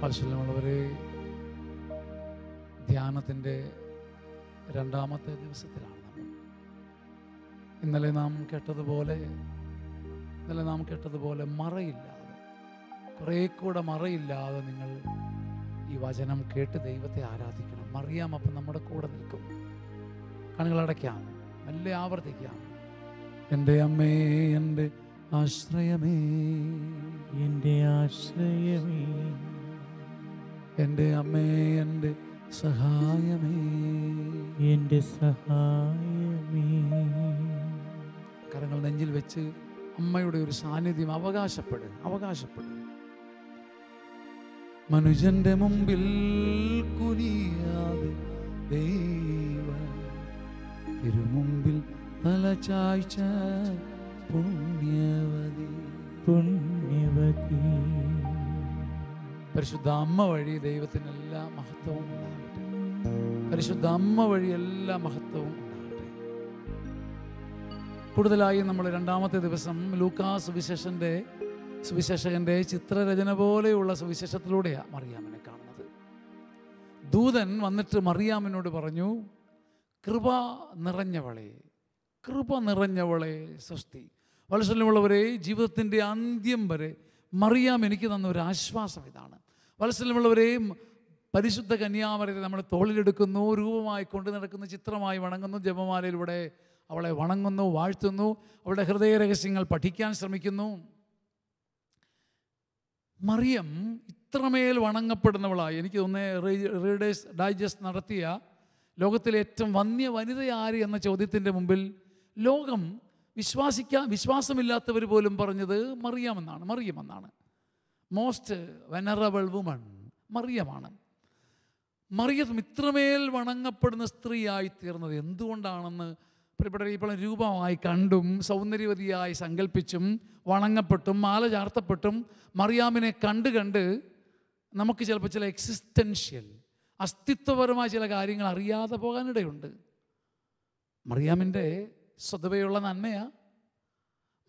വാത്സല്യമുള്ളവരെ, ധ്യാനത്തിൻ്റെ രണ്ടാമത്തെ ദിവസത്തിലാണ് നമ്മൾ. ഇന്നലെ നാം കേട്ടതുപോലെ മറയില്ലാതെ, കുറേ കൂടെ മറയില്ലാതെ നിങ്ങൾ ഈ വചനം കേട്ട് ദൈവത്തെ ആരാധിക്കണം. മറിയാം അപ്പം നമ്മുടെ കൂടെ നിൽക്കും. കണ്ണുകളടയ്ക്കാം, മെല്ലെ ആവർത്തിക്കാം. എൻ്റെ അമ്മേ, എൻ്റെ ആശ്രയമേ, എൻ്റെ ആശ്രയമേ, എൻ്റെ അമ്മേ, എൻ്റെ സഹായമേ, എൻ്റെ സഹായമേ. കരങ്ങൾ നെഞ്ചിൽ വെച്ച് അമ്മയുടെ ഒരു സാന്നിധ്യം അവകാശപ്പെടും. മനുഷ്യന്റെ മുമ്പിൽ കുനിയാതെ ദൈവ തിരുമുമ്പിൽ തലചായ്ച്ച പുണ്യവതി. പരിശുദ്ധ അമ്മ വഴി ദൈവത്തിന് എല്ലാ മഹത്വവും ഉണ്ടാകട്ടെ. പരിശുദ്ധ അമ്മ വഴി എല്ലാ മഹത്വവും ഉണ്ടാകട്ടെ. കൂടുതലായി നമ്മൾ രണ്ടാമത്തെ ദിവസം ലൂക്കാസ് സുവിശേഷകന്റെ ചിത്രരചന പോലെയുള്ള സുവിശേഷത്തിലൂടെയാണ് മറിയാമിനെ കാണുന്നത്. ദൂതൻ വന്നിട്ട് മറിയാമിനോട് പറഞ്ഞു, കൃപ നിറഞ്ഞവളെ സ്വസ്തി. വാത്സല്യമുള്ളവരെ, ജീവിതത്തിൻ്റെ അന്ത്യം വരെ മറിയാം എനിക്ക് തന്ന ഒരു ആശ്വാസം ഇതാണ്. വാത്സല്യമുള്ളവരെ, പരിശുദ്ധ കന്യാമറിയത്തെ നമ്മൾ തോളിലെടുക്കുന്നു, രൂപമായി കൊണ്ടു നടക്കുന്ന, ചിത്രമായി വണങ്ങുന്നു, ജപമാലയിലൂടെ അവളെ വണങ്ങുന്നു, വാഴ്ത്തുന്നു, അവളുടെ ഹൃദയ രഹസ്യങ്ങൾ പഠിക്കാൻ ശ്രമിക്കുന്നു. മറിയം ഇത്രമേൽ വണങ്ങപ്പെടുന്നവളായി. എനിക്ക് തോന്നുന്നത് റീഡേഴ്സ് ഡൈജസ്റ്റ് നടത്തിയ ലോകത്തിലെ ഏറ്റവും വന്യ വനിത ആര് എന്ന ചോദ്യത്തിൻ്റെ മുമ്പിൽ ലോകം വിശ്വാസമില്ലാത്തവർ പോലും പറഞ്ഞത് മറിയമെന്നാണ്. മോസ്റ്റ് വെനറബിൾ വുമൺ മറിയമാണ്. മറിയം ഇത്രമേൽ വണങ്ങപ്പെടുന്ന സ്ത്രീയായി തീർന്നത് എന്തുകൊണ്ടാണെന്ന് ഇപ്പോൾ രൂപമായി കണ്ടും സൗന്ദര്യവതിയായി സങ്കല്പിച്ചും വണങ്ങപ്പെട്ടും മാല ചാർത്തപ്പെട്ടും മറിയാമിനെ കണ്ട് നമുക്ക് ചിലപ്പോൾ ചില എക്സിസ്റ്റൻഷ്യൽ അസ്തിത്വപരമായ ചില കാര്യങ്ങൾ അറിയാതെ പോകാനിടയുണ്ട്. മറിയാമിൻ്റെ സ്വതവേയുള്ള നന്മയാ,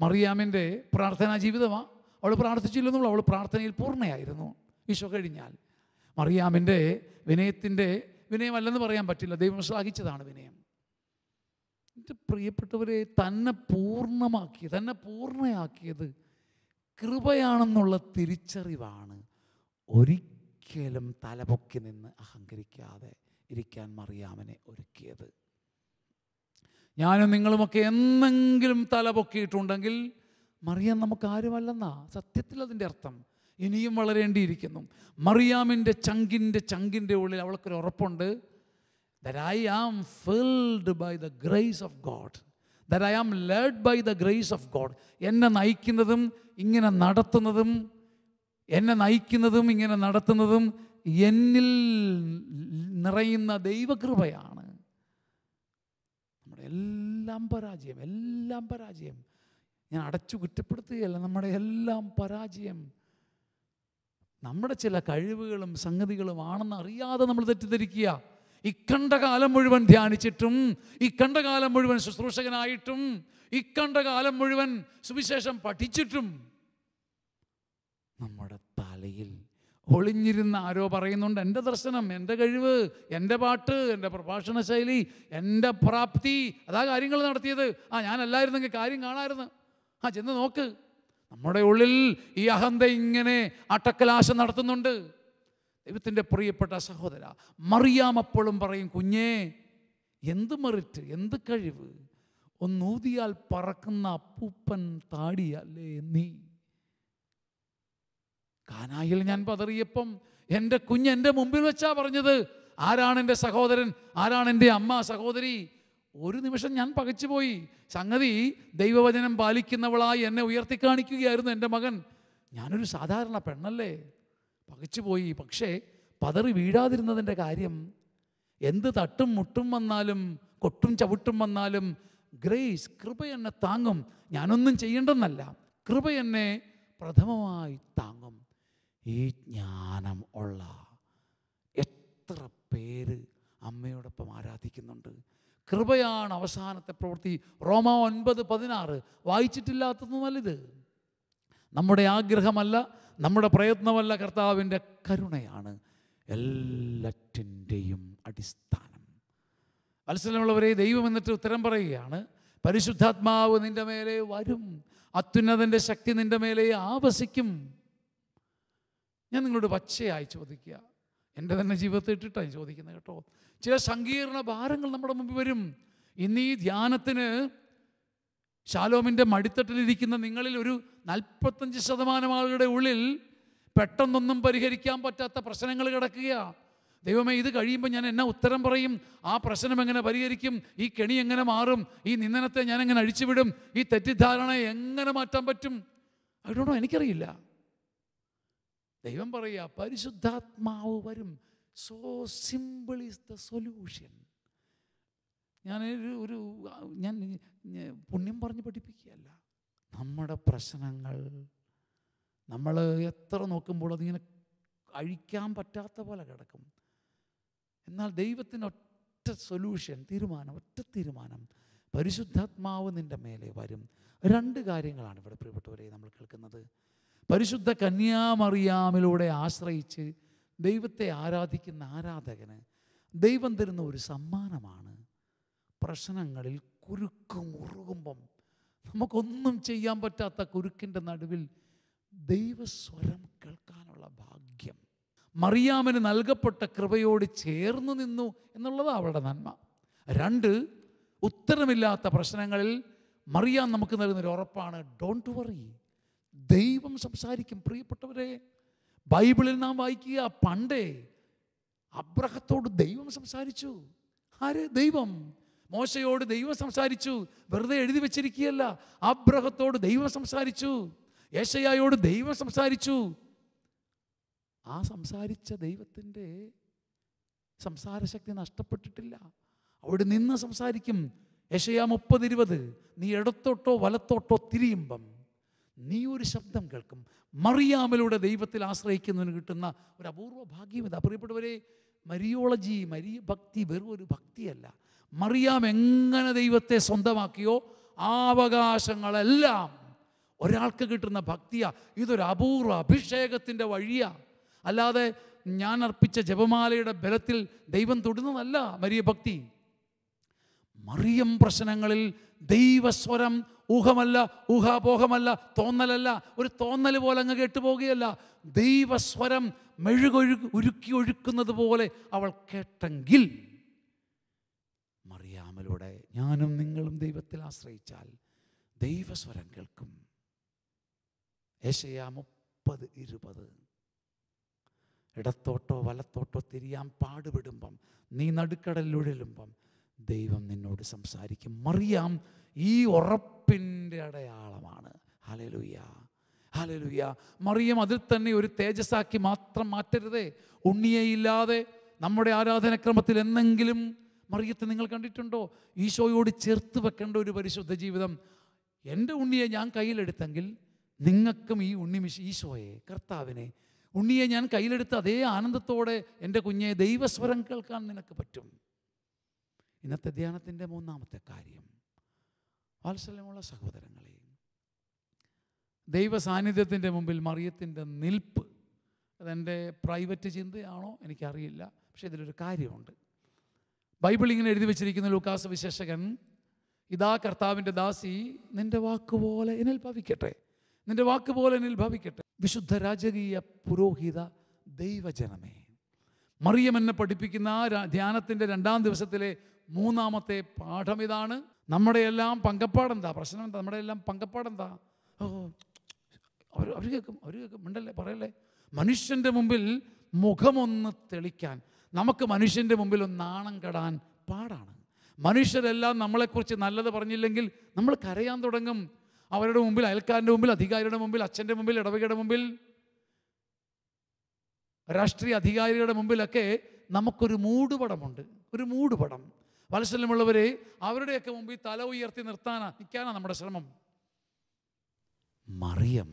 മറിയാമിൻ്റെ പ്രാർത്ഥനാ ജീവിതമാണ്. അവൾ പ്രാർത്ഥിച്ചില്ലെന്നുള്ളൂ, അവൾ പ്രാർത്ഥനയിൽ പൂർണ്ണയായിരുന്നു. ഈശോ കഴിഞ്ഞാൽ മറിയാമിൻ്റെ വിനയമല്ലെന്ന് പറയാൻ പറ്റില്ല, ദൈവം ശ്ലാഘിച്ചതാണ് വിനയം. എൻ്റെ പ്രിയപ്പെട്ടവരെ, തന്നെ പൂർണ്ണയാക്കിയത് കൃപയാണെന്നുള്ള തിരിച്ചറിവാണ് ഒരിക്കലും തലപൊക്കി നിന്ന് അഹങ്കരിക്കാതെ ഇരിക്കാൻ മറിയാമിനെ ഒരുക്കിയത്. ഞാനും നിങ്ങളുമൊക്കെ എന്തെങ്കിലും തലപൊക്കിയിട്ടുണ്ടെങ്കിൽ മറിയാം നമുക്ക് ആരുമല്ലെന്നാ സത്യത്തിൽ അതിൻ്റെ അർത്ഥം. ഇനിയും വളരേണ്ടിയിരിക്കുന്നു. മറിയാമിൻ്റെ ചങ്കിൻ്റെ ഉള്ളിൽ അവൾക്കൊരു ഉറപ്പുണ്ട്, that I am filled by the grace of God, that I am led by the grace of God. എന്നെ നയിക്കുന്നതും ഇങ്ങനെ നടത്തുന്നതും എന്നിൽ നിറയുന്ന ദൈവകൃപയാണ്. നമ്മുടെ എല്ലാം പരാജയം ഞാൻ അടച്ചു കുറ്റപ്പെടുത്തുകയല്ല, നമ്മുടെ എല്ലാം പരാജയം നമ്മുടെ ചില കഴിവുകളും സംഗതികളുമാണെന്ന് അറിയാതെ നമ്മൾ തെറ്റിദ്ധരിക്കുക. ഇക്കണ്ട കാലം മുഴുവൻ ധ്യാനിച്ചിട്ടും, ഇക്കണ്ട കാലം മുഴുവൻ ശുശ്രൂഷകനായിട്ടും, ഇക്കണ്ട കാലം മുഴുവൻ സുവിശേഷം പഠിച്ചിട്ടും നമ്മുടെ തലയിൽ ഒളിഞ്ഞിരുന്ന ആരോ പറയുന്നുണ്ട്, എൻ്റെ ദർശനം, എൻ്റെ കഴിവ്, എൻ്റെ പാട്ട്, എൻ്റെ പ്രഭാഷണ ശൈലി, എൻ്റെ പ്രാപ്തി, അതാ കാര്യങ്ങൾ നടത്തിയത്. ഞാനല്ലായിരുന്നെങ്കിൽ കാര്യം കാണാമായിരുന്നു. ചെന്ന് നോക്ക്. നമ്മുടെ ഉള്ളിൽ ഈ അഹന്ത ഇങ്ങനെ അട്ടക്കലാശം നടത്തുന്നുണ്ട്. ദൈവത്തിൻ്റെ പ്രിയപ്പെട്ട സഹോദര, മറിയാം അപ്പോഴും പറയും, കുഞ്ഞേ, എന്ത് മെറിറ്റ്, എന്ത് കഴിവ്, ഒന്നൂതിയാൽ പറക്കുന്ന അപ്പൂപ്പൻ താടിയല്ലേ നീ. കാനായിൽ ഞാൻ പതറിയപ്പം എൻ്റെ കുഞ്ഞ് എൻ്റെ മുമ്പിൽ വെച്ചാ പറഞ്ഞത്, ആരാണ് എൻ്റെ സഹോദരൻ, ആരാണ് എൻ്റെ അമ്മ, സഹോദരി. ഒരു നിമിഷം ഞാൻ പകച്ചുപോയി. സംഗതി ദൈവവചനം പാലിക്കുന്നവളായി എന്നെ ഉയർത്തിക്കാണിക്കുകയായിരുന്നു എൻ്റെ മകൻ. ഞാനൊരു സാധാരണ പെണ്ണല്ലേ, പകച്ചുപോയി. പക്ഷേ പതറി വീഴാതിരുന്നതിൻ്റെ കാര്യം, എന്ത് തട്ടും മുട്ടും വന്നാലും കൊട്ടും ചവിട്ടും വന്നാലും ഗ്രേസ്, കൃപ എന്നെ താങ്ങും. ഞാനൊന്നും ചെയ്യേണ്ടെന്നല്ല, കൃപ എന്നെ പ്രഥമമായി താങ്ങും. ഈ ജ്ഞാനം ഉള്ള എത്ര പേര് അമ്മയോടൊപ്പം ആരാധിക്കുന്നുണ്ട്. കൃപയാണ് അവസാനത്തെ പ്രവൃത്തി. റോമ 9:16 വായിച്ചിട്ടില്ലാത്തത് നല്ലത്. നമ്മുടെ ആഗ്രഹമല്ല, നമ്മുടെ പ്രയത്നമല്ല, കർത്താവിൻ്റെ കരുണയാണ് എല്ലാറ്റിൻ്റെയും അടിസ്ഥാനം. വത്സലമുള്ളവരെ, ദൈവം എന്നിട്ട് ഉത്തരം പറയുകയാണ്, പരിശുദ്ധാത്മാവ് നിൻ്റെ മേലെ വരും, അത്യുന്നതൻ്റെ ശക്തി നിൻ്റെ മേലെ ആവസിക്കും. ഞാൻ നിങ്ങളോട് പച്ചയായി ചോദിക്കുക, എൻ്റെ തന്നെ ജീവിതത്തിൽ ഇട്ടിട്ടാണ് ചോദിക്കുന്നത് കേട്ടോ. ചില സങ്കീർണ ഭാരങ്ങൾ നമ്മുടെ മുമ്പിൽ വരും. ഇന്ന് ഈ ധ്യാനത്തിന് ശാലോമിൻ്റെ മടിത്തട്ടിലിരിക്കുന്ന നിങ്ങളിൽ ഒരു 45% ആളുകളുടെ ഉള്ളിൽ പെട്ടെന്നൊന്നും പരിഹരിക്കാൻ പറ്റാത്ത പ്രശ്നങ്ങൾ കിടക്കുകയാണ്. ദൈവമേ, ഇത് കഴിയുമ്പോൾ ഞാൻ എന്നാ ഉത്തരം പറയും? ആ പ്രശ്നം എങ്ങനെ പരിഹരിക്കും? ഈ കെണി എങ്ങനെ മാറും? ഈ നിന്ദനത്തെ ഞാൻ എങ്ങനെ അഴിച്ചുവിടും? ഈ തെറ്റിദ്ധാരണ എങ്ങനെ മാറ്റാൻ പറ്റും? അതുകൊണ്ടോ എനിക്കറിയില്ല. ദൈവം പറയുക, പരിശുദ്ധാത്മാവ് വരും. So simple is the solution. ഞാൻ പുണ്യം പറഞ്ഞ് പഠിപ്പിക്കുകയല്ല. നമ്മുടെ പ്രശ്നങ്ങൾ നമ്മൾ എത്ര നോക്കുമ്പോൾ അതിങ്ങനെ അഴിക്കാൻ പറ്റാത്ത പോലെ കിടക്കും. എന്നാൽ ദൈവത്തിന് ഒറ്റ സൊല്യൂഷൻ, ഒറ്റ തീരുമാനം. പരിശുദ്ധാത്മാവ് നിൻ്റെ മേലെ വരും. 2 കാര്യങ്ങളാണ് ഇവിടെ പ്രിയപ്പെട്ടവരെ നമ്മൾ കേൾക്കുന്നത്. പരിശുദ്ധ കന്യാമറിയാമിലൂടെ ആശ്രയിച്ച് ദൈവത്തെ ആരാധിക്കുന്ന ആരാധകന് ദൈവം തരുന്ന ഒരു സമ്മാനമാണ്. പ്രശ്നങ്ങളിൽ കുരുക്ക് മുറുകുമ്പം, നമുക്കൊന്നും ചെയ്യാൻ പറ്റാത്ത കുരുക്കിൻ്റെ നടുവിൽ ദൈവസ്വരം കേൾക്കാനുള്ള ഭാഗ്യം. മറിയാമിന് നൽകപ്പെട്ട കൃപയോട് ചേർന്ന് നിന്നു എന്നുള്ളതാണ് അവളുടെ നന്മ. 2, ഉത്തരമില്ലാത്ത പ്രശ്നങ്ങളിൽ മറിയാം നമുക്ക് നൽകുന്നൊരു ഉറപ്പാണ്, ഡോണ്ട് വറി, ദൈവം സംസാരിക്കും. പ്രിയപ്പെട്ടവരെ, ബൈബിളിൽ നാം വായിക്കുക, പണ്ടേ അബ്രഹത്തോട് ദൈവം സംസാരിച്ചു. ആര്? ദൈവം. മോശയോട് ദൈവം സംസാരിച്ചു. വെറുതെ എഴുതി വെച്ചിരിക്കുകയല്ല. അബ്രഹത്തോട് ദൈവം സംസാരിച്ചു. യെശയ്യായോട് ദൈവം സംസാരിച്ചു. ആ സംസാരിച്ച ദൈവത്തിൻ്റെ സംസാരശക്തി നഷ്ടപ്പെട്ടിട്ടില്ല. അവിടെ നിന്ന് സംസാരിക്കും. യെശയ്യാ 30:20, നീ ഇടത്തോട്ടോ വലത്തോട്ടോ തിരിയുമ്പം നീ ഒരു ശബ്ദം കേൾക്കും. മറിയാമിലൂടെ ദൈവത്തിൽ ആശ്രയിക്കുന്നതിന് കിട്ടുന്ന ഒരു അപൂർവ ഭാഗ്യം ഇതാ. പ്രിയപ്പെട്ടവരെ, മരിയോളജി, ഭക്തി വെറും ഒരു ഭക്തിയല്ല. മറിയാം എങ്ങനെ ദൈവത്തെ സ്വന്തമാക്കിയോ ആ അവകാശങ്ങളെല്ലാം ഒരാൾക്ക് കിട്ടുന്ന ഭക്തിയാ. ഇതൊരു അപൂർവ അഭിഷേകത്തിൻ്റെ വഴിയാ. അല്ലാതെ ഞാൻ അർപ്പിച്ച ജപമാലയുടെ ബലത്തിൽ ദൈവം തൊടുന്നതല്ല മരിയ ഭക്തി. മറിയം പ്രശ്നങ്ങളിൽ ദൈവസ്വരം ഊഹമല്ല, ഊഹാപോഹമല്ല, തോന്നലല്ല, ഒരു തോന്നൽ പോലെ അങ്ങ് കേട്ടുപോകുകയല്ല. ദൈവസ്വരം ഉരുക്കി ഒഴുക്കുന്നത് പോലെ അവൾ കേട്ടെങ്കിൽ, മറിയാമിലൂടെ ഞാനും നിങ്ങളും ദൈവത്തിൽ ആശ്രയിച്ചാൽ ദൈവസ്വരം കേൾക്കും. യെശയ്യാ 30:20, ഇടത്തോട്ടോ വലത്തോട്ടോ തിരിയാൻ പാടുപെടുമ്പം, നീ നടുക്കടലിലുഴലുമ്പം ദൈവം നിന്നോട് സംസാരിക്കും. മറിയാം ഈ ഉറപ്പിൻ്റെ അടയാളമാണ്. Hallelujah, hallelujah. മറിയം അതിൽ തന്നെ ഒരു തേജസ്സാക്കി മാത്രം മാറ്റരുതേ. ഉണ്ണിയെയില്ലാതെ നമ്മുടെ ആരാധനക്രമത്തിൽ എന്നെങ്കിലും മറിയത്തെ നിങ്ങൾ കണ്ടിട്ടുണ്ടോ? ഈശോയോട് ചേർത്ത് വെക്കേണ്ട ഒരു പരിശുദ്ധ ജീവിതം. എൻ്റെ ഉണ്ണിയെ ഞാൻ കയ്യിലെടുത്തെങ്കിൽ നിങ്ങൾക്കും ഈ ഈശോയെ, കർത്താവിനെ, ഉണ്ണിയെ ഞാൻ കയ്യിലെടുത്ത് അതേ ആനന്ദത്തോടെ എൻ്റെ കുഞ്ഞെ ദൈവസ്വരം കേൾക്കാൻ നിനക്ക് പറ്റും. ഇന്നത്തെ ധ്യാനത്തിൻ്റെ 3-ാമത്തെ കാര്യം, വാത്സല്യമുള്ള സഹോദരങ്ങളെ, ദൈവ സാന്നിധ്യത്തിൻ്റെ മുമ്പിൽ മറിയത്തിൻ്റെ നിൽപ്പ്. അതെൻ്റെ പ്രൈവറ്റ് ചിന്തയാണോ എനിക്കറിയില്ല, പക്ഷേ ഇതിലൊരു കാര്യമുണ്ട്. ബൈബിൾ ഇങ്ങനെ എഴുതി വെച്ചിരിക്കുന്ന ലൂക്കാസ് വിശേഷകൻ, ഇതാ കർത്താവിൻ്റെ ദാസി, നിൻ്റെ വാക്കുപോലെ എന്നിൽ ഭവിക്കട്ടെ, നിൻ്റെ വാക്കുപോലെ എന്നിൽ ഭവിക്കട്ടെ. വിശുദ്ധ രാജകീയ പുരോഹിത ദൈവജനമേ, മറിയം എന്നെ പഠിപ്പിക്കുന്ന ധ്യാനത്തിൻ്റെ 2-ാം ദിവസത്തിലെ 3-ാമത്തെ പാഠം ഇതാണ്. നമ്മുടെ എല്ലാം പങ്കപ്പാടെന്താ? പ്രശ്നം എന്താ? നമ്മുടെ എല്ലാം പങ്കപ്പാടെന്താ? അവർ കേൾക്കും മിണ്ടല്ലേ, പറയല്ലേ. മനുഷ്യൻ്റെ മുമ്പിൽ മുഖമൊന്ന് തെളിക്കാൻ, നമുക്ക് മനുഷ്യൻ്റെ മുമ്പിൽ ഒന്ന് നാണം കെടാൻ പാടാണ്. മനുഷ്യരെല്ലാം നമ്മളെക്കുറിച്ച് നല്ലത് പറഞ്ഞില്ലെങ്കിൽ നമ്മൾ കരയാൻ തുടങ്ങും. അവരുടെ മുമ്പിൽ, അയൽക്കാരൻ്റെ മുമ്പിൽ, അധികാരിയുടെ മുമ്പിൽ, അച്ഛൻ്റെ മുമ്പിൽ, ഇടവകയുടെ മുമ്പിൽ, രാഷ്ട്രീയ അധികാരികളുടെ മുമ്പിലൊക്കെ നമുക്കൊരു മൂടുപടമുണ്ട്, ഒരു മൂടുപടം. വാത്സല്യമുള്ളവരെ, അവരുടെയൊക്കെ മുമ്പിൽ തല ഉയർത്തി നിൽക്കാനാണ് നമ്മുടെ ശ്രമം. മറിയം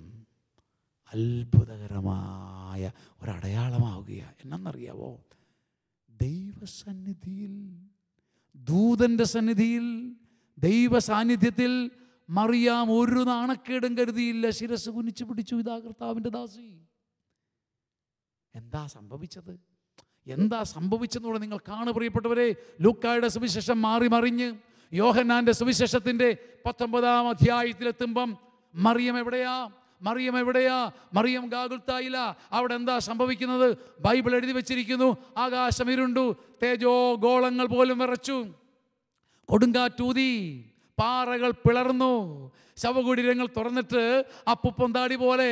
അത്ഭുതകരമായ ഒരടയാളമാവുകയാണ്. എന്നറിയാവോ? ദൈവസന്നിധിയിൽ, ദൂതൻ്റെ സന്നിധിയിൽ, ദൈവ സാന്നിധ്യത്തിൽ മറിയാം ഒരു നാണക്കേടും കരുതിയില്ല. ശിരസ് കുനിച്ചു പിടിച്ചു, ഇതാ കർത്താവിൻ്റെ ദാസി. എന്താ സംഭവിച്ചത്? എന്താ സംഭവിച്ചെന്നുകൂടെ നിങ്ങൾ കാണു പ്രിയപ്പെട്ടവരെ. ലൂക്കായുടെ സുവിശേഷം മാറി മറിഞ്ഞ് യോഹന്നാന്റെ സുവിശേഷത്തിൻ്റെ 19-ാം അധ്യായത്തിലെത്തുമ്പം മറിയം എവിടെയാ? മറിയം ഗാഗുൽത്തായില. അവിടെ എന്താ സംഭവിക്കുന്നത്? ബൈബിൾ എഴുതി വെച്ചിരിക്കുന്നു, ആകാശം ഇരുണ്ടു, തേജോ ഗോളങ്ങൾ പോലും വിറച്ചു, കൊടുങ്കാറ്റൂതി, പാറകൾ പിളർന്നു, ശവകുടീരങ്ങൾ തുറന്നിട്ട് അപ്പുപ്പന്താടി പോലെ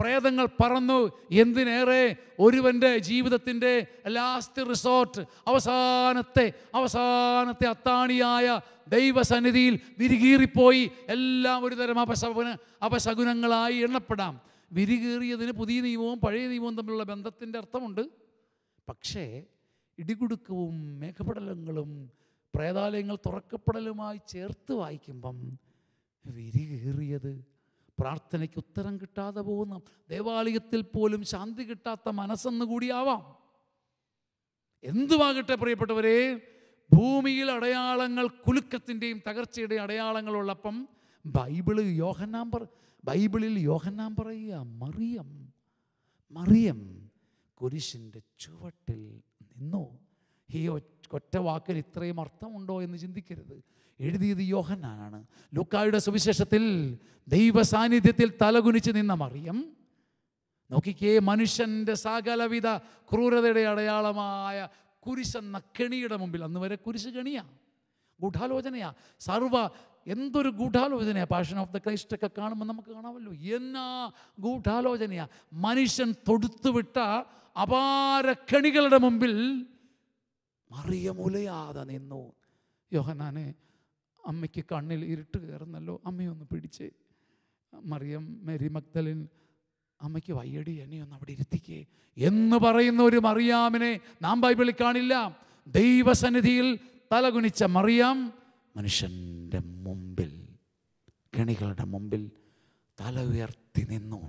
പ്രേതങ്ങൾ പറന്നു. എന്തിനേറെ, ഒരുവൻ്റെ ജീവിതത്തിൻ്റെ ലാസ്റ്റ് റിസോർട്ട്, അവസാനത്തെ അത്താണിയായ ദൈവസന്നിധിയിൽ വിരികീറിപ്പോയി. എല്ലാം ഒരു തരം അപശകുനങ്ങളായി എണ്ണപ്പെടാം. വിരികീറിയതിന് പുതിയ നിയമവും പഴയ നിയമവും തമ്മിലുള്ള ബന്ധത്തിൻ്റെ അർത്ഥമുണ്ട്. പക്ഷേ ഇടികുടുക്കവും മേഘപടലങ്ങളും പ്രേതാലയങ്ങൾ തുറക്കപ്പെടലുമായി ചേർത്ത് വായിക്കുമ്പം വിരികീറിയത് പ്രാർത്ഥനയ്ക്ക് ഉത്തരം കിട്ടാതെ പോകുന്ന, ദേവാലയത്തിൽ പോലും ശാന്തി കിട്ടാത്ത മനസ്സെന്ന് കൂടിയാവാം. എന്തുവാകട്ടെ പ്രിയപ്പെട്ടവരെ, ഭൂമിയിൽ അടയാളങ്ങൾ, കുലുക്കത്തിൻ്റെയും തകർച്ചയുടെയും അടയാളങ്ങളുള്ളപ്പം ബൈബിളിൽ യോഹന്നാൻ പറയുക, മറിയം കുരിശിൻ്റെ ചുവട്ടിൽ നിന്നു. ഈ ഒറ്റ വാക്കിൽ ഇത്രയും അർത്ഥമുണ്ടോ എന്ന് ചിന്തിക്കരുത്. എഴുതിയത് യോഹന്നാനാണ്. ലൂക്കായുടെ സുവിശേഷത്തിൽ ദൈവ സാന്നിധ്യത്തിൽ തലകുനിച്ച് നിന്ന മറിയം, നോക്കിക്കേ, മനുഷ്യൻ്റെ സകലവിധ ക്രൂരതയുടെ അടയാളമായ കുരിശെന്ന കെണിയുടെ മുമ്പിൽ, അന്ന് വരെ കുരിശ് കെണിയാ, ഗൂഢാലോചനയാ, എന്തൊരു ഗൂഢാലോചനയാ. പാഷൻ ഓഫ് ദ ക്രൈസ്റ്റ് ഒക്കെ കാണുമ്പോൾ നമുക്ക് കാണാമല്ലോ, എന്നാ ഗൂഢാലോചനയാ. മനുഷ്യൻ തൊടുത്തുവിട്ട അപാര കെണികളുടെ മുമ്പിൽ മറിയം ഉലയാതെ നിന്നു. യോഹന്നാനെ, അമ്മയ്ക്ക് കണ്ണിൽ ഇരുട്ട് കയറുന്നല്ലോ, അമ്മയൊന്ന് പിടിച്ചേ. മറിയം, മേരി മഗ്ദലിൻ, അമ്മയ്ക്ക് വയ്യടി, എന്നെയൊന്ന് അവിടെ ഇരുത്തിക്കേ എന്ന് പറയുന്ന ഒരു മറിയാമിനെ നാം ബൈബിളിൽ കാണില്ല. ദൈവസന്നിധിയിൽ തലകുനിച്ച മറിയാം മനുഷ്യൻ്റെ മുമ്പിൽ, കെണികളുടെ മുമ്പിൽ തല ഉയർത്തി നിന്നു.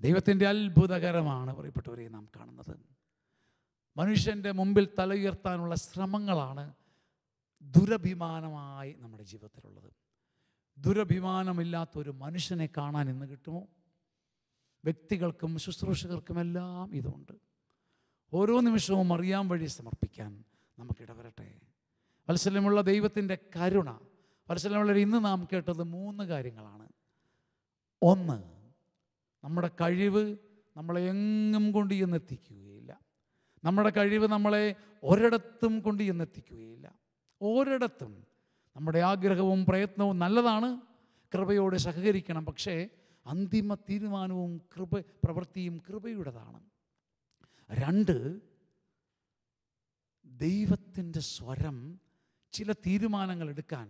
ദൈവത്തിൻ്റെ അത്ഭുതകരമാണ് പ്രിയപ്പെട്ടവരെ നാം കാണുന്നത്. മനുഷ്യൻ്റെ മുമ്പിൽ തല ഉയർത്താനുള്ള ശ്രമങ്ങളാണ് ദുരഭിമാനമായി നമ്മുടെ ജീവിതത്തിലുള്ളത്. ദുരഭിമാനമില്ലാത്തൊരു മനുഷ്യനെ കാണാൻ ഇന്ന് കിട്ടുമോ? വ്യക്തികൾക്കും ശുശ്രൂഷകർക്കുമെല്ലാം ഇതുണ്ട്. ഓരോ നിമിഷവും അറിയാൻ വഴി സമർപ്പിക്കാൻ നമുക്കിടവരട്ടെ. വത്സല്യമുള്ള ദൈവത്തിൻ്റെ കരുണ. വത്സല്യമുള്ളവർ, ഇന്ന് നാം കേട്ടത് 3 കാര്യങ്ങളാണ്. 1, നമ്മുടെ കഴിവ് നമ്മളെ എങ്ങും കൊണ്ട് ചെന്നെത്തിക്കുകയില്ല. നമ്മുടെ കഴിവ് നമ്മളെ ഒരിടത്തും കൊണ്ട് ചെന്നെത്തിക്കുകയില്ല. ഒരിടത്തും നമ്മുടെ ആഗ്രഹവും പ്രയത്നവും നല്ലതാണ്, കൃപയോട് സഹകരിക്കണം. പക്ഷേ അന്തിമ തീരുമാനവും പ്രവൃത്തിയും കൃപയുടേതാണ്. 2, ദൈവത്തിൻ്റെ സ്വരം ചില തീരുമാനങ്ങൾ എടുക്കാൻ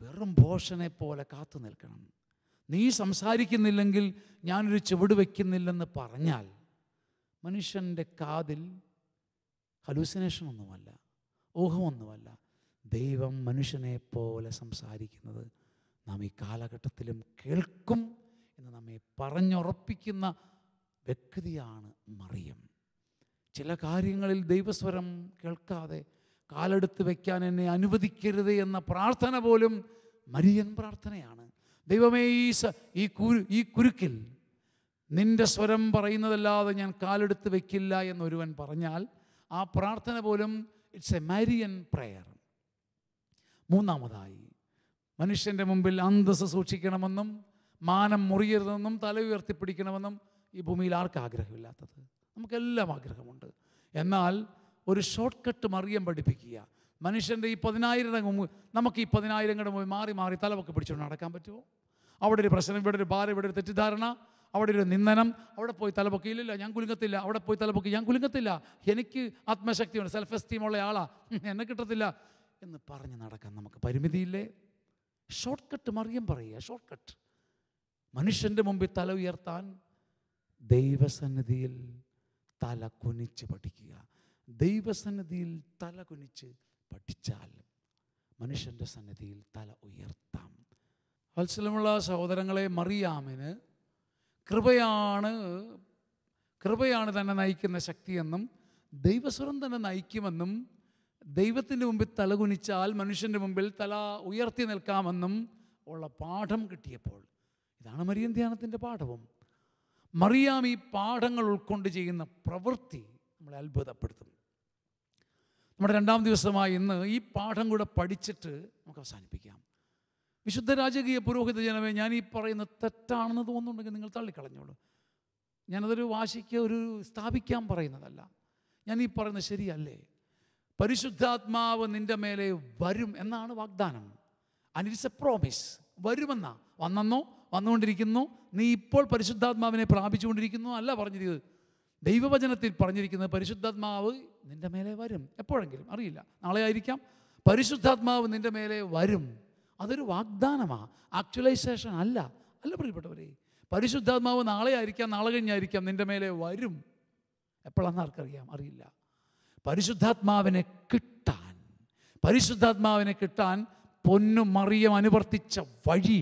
വെറും ഭോഷനെ പോലെ കാത്തു നിൽക്കണം. നീ സംസാരിക്കുന്നില്ലെങ്കിൽ ഞാനൊരു ചുവട് വയ്ക്കുന്നില്ലെന്ന് പറഞ്ഞാൽ മനുഷ്യൻ്റെ കാതിൽ ഹലൂസിനേഷൻ ഒന്നുമല്ല, ഊഹമൊന്നുമല്ല. ദൈവം മനുഷ്യനെ പോലെ സംസാരിക്കുന്നത് നാം ഈ കാലഘട്ടത്തിലും കേൾക്കും എന്ന് നമ്മെ പറഞ്ഞുറപ്പിക്കുന്ന വ്യക്തിയാണ് മറിയം. ചില കാര്യങ്ങളിൽ ദൈവസ്വരം കേൾക്കാതെ കാലെടുത്ത് വയ്ക്കാൻ എന്നെ അനുവദിക്കരുത് എന്ന പ്രാർത്ഥന പോലും മരിയൻ പ്രാർത്ഥനയാണ്. ദൈവമേ, ഈ കുരുക്കിൽ നിൻ്റെ സ്വരം പറയുന്നതല്ലാതെ ഞാൻ കാലെടുത്ത് വയ്ക്കില്ല എന്നൊരുവൻ പറഞ്ഞാൽ ആ പ്രാർത്ഥന പോലും ഇറ്റ്സ് എ മരിയൻ പ്രയർ. 3, മനുഷ്യൻ്റെ മുമ്പിൽ അന്തസ്സ് സൂക്ഷിക്കണമെന്നും മാനം മുറിയരുതെന്നും തല ഉയർത്തിപ്പിടിക്കണമെന്നും ഈ ഭൂമിയിൽ ആർക്കും ആഗ്രഹമില്ലാത്തത്? നമുക്കെല്ലാം ആഗ്രഹമുണ്ട്. എന്നാൽ ഒരു ഷോർട്ട് കട്ട് മറിയം പഠിപ്പിക്കുക. മനുഷ്യൻ്റെ ഈ 10,000 നമുക്ക് ഈ 10,000 മുമ്പ് മാറി തലവൊക്കെ പിടിച്ചുകൊണ്ട് നടക്കാൻ പറ്റുമോ? അവിടെ ഒരു പ്രശ്നം, ഇവിടെ ഒരു ഭാരം, ഇവിടെ ഒരു തെറ്റിദ്ധാരണ, അവിടെ ഒരു നിന്ദനം, അവിടെ പോയി തലപൊക്കി, ഇല്ലില്ല ഞാൻ കുലുങ്ങത്തില്ല, അവിടെ പോയി തലപൊക്കി ഞാൻ കുലുങ്ങത്തില്ല, എനിക്ക് ആത്മശക്തിയുണ്ട്, സെൽഫ് എസ്റ്റീം ഉള്ള ആളാ, എന്നെ കിട്ടത്തില്ല എന്ന് പറഞ്ഞ് നടക്കാൻ നമുക്ക് പരിമിതിയില്ലേ? ഷോർട്ട് കട്ട് മറിയം പറയുക, ഷോർട്ട് കട്ട്. മനുഷ്യൻ്റെ മുമ്പിൽ തല ഉയർത്താൻ ദൈവസന്നിധിയിൽ തല കുനിച്ച് പഠിക്കുക. ദൈവസന്നിധിയിൽ തല കുനിച്ച് പഠിച്ചാൽ മനുഷ്യൻ്റെ സന്നിധിയിൽ തല ഉയർത്താം. വത്സലമുള്ള സഹോദരങ്ങളെ, മറിയാമിന് കൃപയാണ് തന്നെ നയിക്കുന്ന ശക്തിയെന്നും ദൈവസ്വരം തന്നെ നയിക്കുമെന്നും ദൈവത്തിൻ്റെ മുമ്പിൽ തലകുനിച്ചാൽ മനുഷ്യൻ്റെ മുമ്പിൽ തല ഉയർത്തി നിൽക്കാമെന്നും ഉള്ള പാഠം കിട്ടിയപ്പോൾ, ഇതാണ് മരിയൻ ധ്യാനത്തിൻ്റെ പാഠവും. മറിയാം ഈ പാഠങ്ങൾ ഉൾക്കൊണ്ട് ചെയ്യുന്ന പ്രവൃത്തി നമ്മളെ അത്ഭുതപ്പെടുത്തും. നമ്മുടെ 2-ാം ദിവസമായി ഇന്ന് ഈ പാഠം കൂടെ പഠിച്ചിട്ട് നമുക്ക് അവസാനിപ്പിക്കാം. വിശുദ്ധ രാജകീയ പുരോഹിത ജനമേ, ഞാൻ ഈ പറയുന്നത് തെറ്റാണെന്ന് തോന്നുന്നുണ്ടെങ്കിൽ നിങ്ങൾ തള്ളിക്കളഞ്ഞോളൂ. ഞാനതൊരു വാശിക്ക് സ്ഥാപിക്കാൻ പറയുന്നതല്ല. ഞാൻ ഈ പറയുന്നത് ശരിയല്ലേ? പരിശുദ്ധാത്മാവ് നിൻ്റെ മേലെ വരും എന്നാണ് വാഗ്ദാനം. And it's a promise. വരുമെന്നാ. വന്നെന്നോ, വന്നുകൊണ്ടിരിക്കുന്നു. നീ ഇപ്പോൾ പരിശുദ്ധാത്മാവിനെ പ്രാപിച്ചുകൊണ്ടിരിക്കുന്നു അല്ല പറഞ്ഞിരിക്കുന്നത്. ദൈവവചനത്തിൽ പറഞ്ഞിരിക്കുന്നത് പരിശുദ്ധാത്മാവ് നിൻ്റെ മേലെ വരും. എപ്പോഴെങ്കിലും, അറിയില്ല, നാളെ ആയിരിക്കാം. പരിശുദ്ധാത്മാവ് നിൻ്റെ മേലെ വരും. അതൊരു വാഗ്ദാനമാണ്, ആക്ച്വലൈസേഷൻ അല്ല. പ്രിയപ്പെട്ടവരെ, പരിശുദ്ധാത്മാവ് നാളെ ആയിരിക്കാം, നാളെ കഴിഞ്ഞായിരിക്കാം നിൻ്റെ മേലെ വരും. എപ്പോഴാണെന്ന് ആർക്കറിയാം? അറിയില്ല. പരിശുദ്ധാത്മാവിനെ കിട്ടാൻ പൊന്നു മറിയം അനുവർത്തിച്ച വഴി,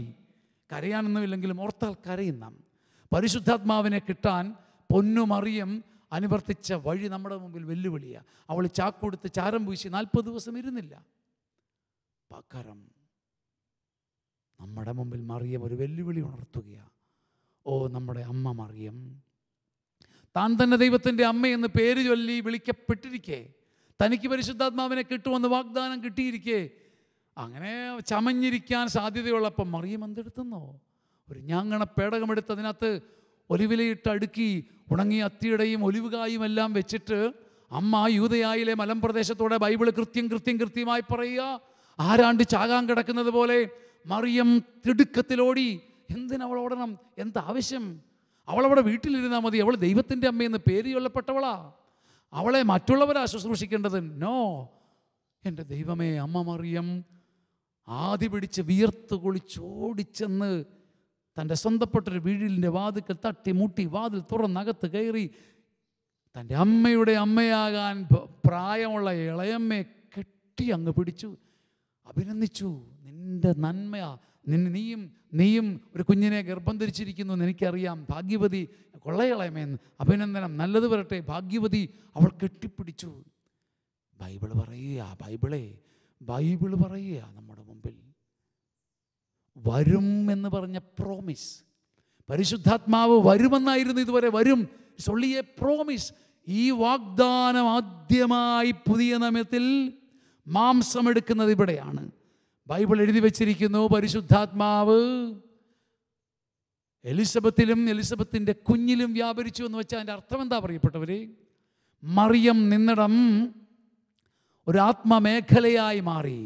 കരയാനൊന്നുമില്ലെങ്കിലും ഓർത്താൽ കരയുന്ന പരിശുദ്ധാത്മാവിനെ കിട്ടാൻ പൊന്നു മറിയം അനുവർത്തിച്ച വഴി നമ്മുടെ മുമ്പിൽ വെല്ലുവിളിയാണ്. അവൾ ചാക്കൊടുത്ത് ചാരം പൂശി 40 ദിവസം ഇരുന്നില്ല. പകരം നമ്മുടെ മുമ്പിൽ മറിയം ഒരു വെല്ലുവിളി ഉണർത്തുകയാണ്. ഓ നമ്മുടെ അമ്മ മറിയം, താൻ തന്നെ ദൈവത്തിൻ്റെ അമ്മയെന്ന് പേര് ചൊല്ലി വിളിക്കപ്പെട്ടിരിക്കെ, തനിക്ക് പരിശുദ്ധാത്മാവിനെ കിട്ടുമെന്ന് വാഗ്ദാനം കിട്ടിയിരിക്കെ, അങ്ങനെ ചമഞ്ഞിരിക്കാൻ സാധ്യതയുള്ളപ്പം മറിയം എന്തെടുത്തുന്നോ? ഒരു ഞാങ്ങണ പേടകമെടുത്ത് അതിനകത്ത് ഒലിവിലയിട്ട് അടുക്കി ഉണങ്ങിയ അത്തിയുടെയും ഒലിവുകായും എല്ലാം വെച്ചിട്ട് അമ്മ യൂദയായിലെ മലമ്പ്രദേശത്തോടെ ബൈബിള് കൃത്യമായി പറയുക. ആരാണ്ട് ചാകാൻ കിടക്കുന്നത് പോലെ മറിയം തിടുക്കത്തിലോടി. എന്തിനവൾ ഓടണം? എന്താവശ്യം? അവളവിടെ വീട്ടിലിരുന്നാൽ മതി. അവൾ ദൈവത്തിൻ്റെ അമ്മയെന്ന് പേര് ചൊല്ലപ്പെട്ടവളാ. അവളെ മറ്റുള്ളവരാ ശുശ്രൂഷിക്കേണ്ടത്. നോ, എൻ്റെ ദൈവമേ, അമ്മ മറിയം ആദി പിടിച്ച് വിയർത്ത് കുളിച്ചോടിച്ചെന്ന് തൻ്റെ സ്വന്തപ്പെട്ടൊരു വീടിൻ്റെ വാതിൽക്കൽ തട്ടി മുട്ടി വാതിൽ തുറന്നകത്ത് കയറി തൻ്റെ അമ്മയുടെ അമ്മയാകാൻ പ്രായമുള്ള ഇളയമ്മയെ കെട്ടി അങ്ങ് പിടിച്ചു, അഭിനന്ദിച്ചു. നിൻ്റെ നന്മയാ, നീയും ഒരു കുഞ്ഞിനെ ഗർഭം ധരിച്ചിരിക്കുന്നു എന്ന് എനിക്കറിയാം. ഭാഗ്യവതി, കൊള്ളയിളയമേന്ന് അഭിനന്ദനം, നല്ലത് വരട്ടെ. ഭാഗ്യവതി അവൾ കെട്ടിപ്പിടിച്ചു. ബൈബിള് പറയുക നമ്മുടെ മുമ്പിൽ വരും എന്ന് പറഞ്ഞ പ്രോമിസ്. പരിശുദ്ധാത്മാവ് വരുമെന്നായിരുന്നു ഇതുവരെ. വരും, ഇറ്റ്സ് ഓൺലി എ പ്രോമിസ്. ഈ വാഗ്ദാനം ആദ്യമായി പുതിയ നിയമത്തിൽ മാംസമെടുക്കുന്നത് ഇവിടെയാണ്. ബൈബിൾ എഴുതി വച്ചിരിക്കുന്നു, പരിശുദ്ധാത്മാവ് എലിസബത്തിൻ്റെ കുഞ്ഞിലും വ്യാപരിച്ചു എന്ന് വെച്ചാൽ അതിൻ്റെ അർത്ഥം എന്താ പ്രിയപ്പെട്ടവരെ? മറിയം നിന്നിടം ഒരു ആത്മമേഖലയായി മാറി.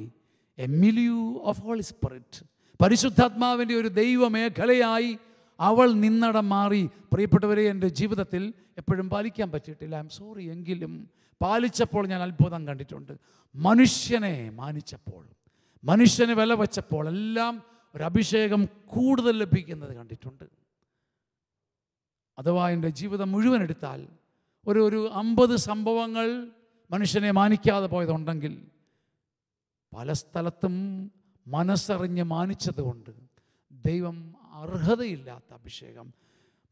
എ മിലിയു ഓഫ് ഹോളി സ്പിരിറ്റ്, പരിശുദ്ധാത്മാവിൻ്റെ ഒരു ദൈവമേഖലയായി അവൾ നിന്നിടം മാറി. പ്രിയപ്പെട്ടവരെ, എൻ്റെ ജീവിതത്തിൽ എപ്പോഴും പാലിക്കാൻ പറ്റിയിട്ടില്ല, ഐ എം സോറി. എങ്കിലും പാലിച്ചപ്പോൾ ഞാൻ അത്ഭുതം കണ്ടിട്ടുണ്ട്. മനുഷ്യനെ മാനിച്ചപ്പോൾ, മനുഷ്യനെ വില വച്ചപ്പോൾ എല്ലാം ഒരു അഭിഷേകം കൂടുതൽ ലഭിക്കുന്നത് കണ്ടിട്ടുണ്ട്. അഥവാ എൻ്റെ ജീവിതം മുഴുവൻ എടുത്താൽ ഒരു 50 സംഭവങ്ങൾ മനുഷ്യനെ മാനിക്കാതെ പോയതുണ്ടെങ്കിൽ പല സ്ഥലത്തും മനസ്സറിഞ്ഞ് മാനിച്ചതുകൊണ്ട് ദൈവം അർഹതയില്ലാത്ത അഭിഷേകം.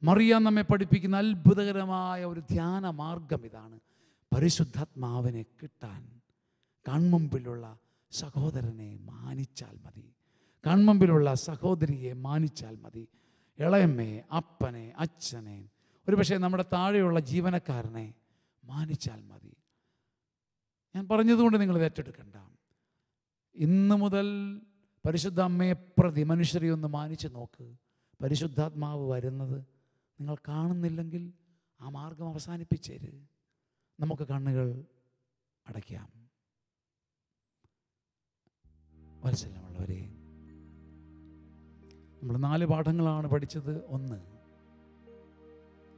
മറിയാം നമ്മെ പഠിപ്പിക്കുന്ന അത്ഭുതകരമായ ഒരു ധ്യാന മാർഗം ഇതാണ്. പരിശുദ്ധാത്മാവിനെ കിട്ടാൻ കൺമുമ്പിലുള്ള സഹോദരനെ മാനിച്ചാൽ മതി, കൺമുമ്പിലുള്ള സഹോദരിയെ മാനിച്ചാൽ മതി, ഇളയമ്മയെ, അപ്പനെ, അച്ഛനെ, ഒരുപക്ഷെ നമ്മുടെ താഴെയുള്ള ജീവനക്കാരനെ മാനിച്ചാൽ മതി. ഞാൻ പറഞ്ഞതുകൊണ്ട് നിങ്ങളിത് ഏറ്റെടുക്കണ്ട. ഇന്ന് മുതൽ പരിശുദ്ധ അമ്മയെ പ്രതി മനുഷ്യരെ ഒന്ന് മാനിച്ച് നോക്ക്. പരിശുദ്ധാത്മാവ് വരുന്നത് നിങ്ങൾ കാണുന്നില്ലെങ്കിൽ ആ മാർഗം അവസാനിപ്പിച്ചേര്. നമുക്ക് കണ്ണുകൾ അടയ്ക്കാം. വത്സല്യമുള്ളവരെ, നമ്മൾ 4 പാഠങ്ങളാണ് പഠിച്ചത്. 1,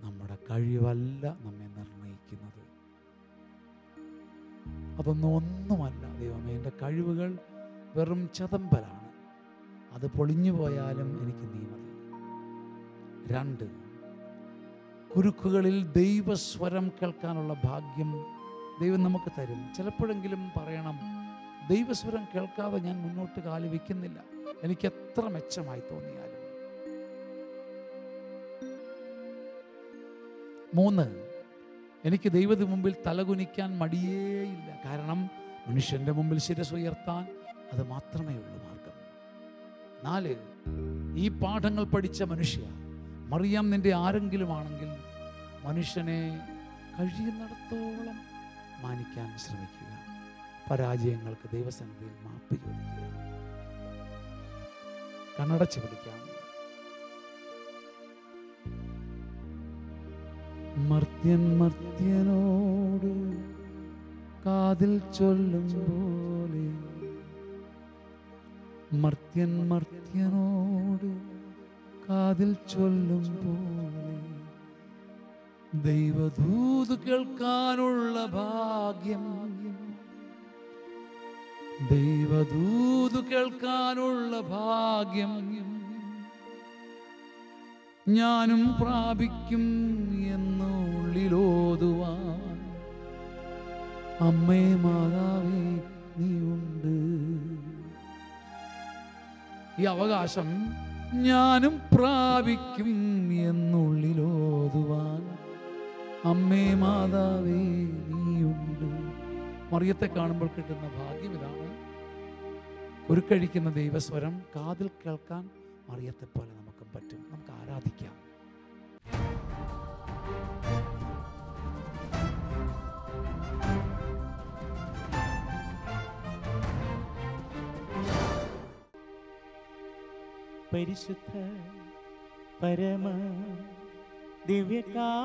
നമ്മുടെ കഴിവല്ല നമ്മെ നിർണ്ണയിക്കുന്നത്. ഒന്നുമല്ല. ദൈവമേ, എൻ്റെ കഴിവുകൾ വെറും ചതമ്പലാണ്, അത് പൊളിഞ്ഞു പോയാലും എനിക്ക് നീ മതി. 2, കുരുക്കുകളിൽ ദൈവസ്വരം കേൾക്കാനുള്ള ഭാഗ്യം ദൈവം നമുക്ക് തരും. ചിലപ്പോഴെങ്കിലും പറയണം, ദൈവസ്വരം കേൾക്കാതെ ഞാൻ മുന്നോട്ട് കാല് വയ്ക്കുന്നില്ല, എനിക്ക് എത്ര മെച്ചമായി തോന്നിയാലും. 3, എനിക്ക് ദൈവത്തിന് മുമ്പിൽ തലകുനിക്കാൻ മടിയേയില്ല. കാരണം മനുഷ്യൻ്റെ മുമ്പിൽ ശിരസ് ഉയർത്താൻ അത് മാത്രമേ ഉള്ളൂ മാർഗം. 4, ഈ പാഠങ്ങൾ പഠിച്ച മനുഷ്യ മറിയാം നിന്റെ ആരെങ്കിലും ആണെങ്കിൽ മനുഷ്യനെ കഴിയുന്നിടത്തോളം മാനിക്കാൻ ശ്രമിക്കുക. പരാജയങ്ങൾക്ക് ദൈവസന്നിധിയിൽ മാപ്പ് ചോദിക്കുക. കണ്ണടച്ച് പിടിക്കാം. മർത്യൻ മർത്യനോട് കാതിൽ ചൊല്ലും പോലെ, മർത്യൻ മർത്യനോട് കാതിൽ ചൊല്ലും പോലെ, ദൈവദൂത് കേൾക്കാനുള്ള ഭാഗ്യം, ദൈവദൂത് കേൾക്കാനുള്ള ഭാഗ്യം ഞാനും പ്രാപിക്കും എന്നുള്ളിലോതുവാൻ അമ്മേ മാതാവേ നീയുണ്ട്. ഈ അവകാശം ഞാനും പ്രാപിക്കും എന്നുള്ളിലോതുവാൻ അമ്മേ മാതാവേ നീയുണ്ട്. മറിയത്തെ കാണുമ്പോൾ കിട്ടുന്ന ഭാഗ്യം ഇതാണ്. കുരുക്കഴിക്കുന്ന ദൈവസ്വരം കാതിൽ കേൾക്കാൻ മറിയത്തെ പോലെ നമുക്കും പറ്റും. നമുക്ക് ആരാധിക്കാം. പരിശുദ്ധ പരമ ദിവ്യകാരുണ്യത്തിന്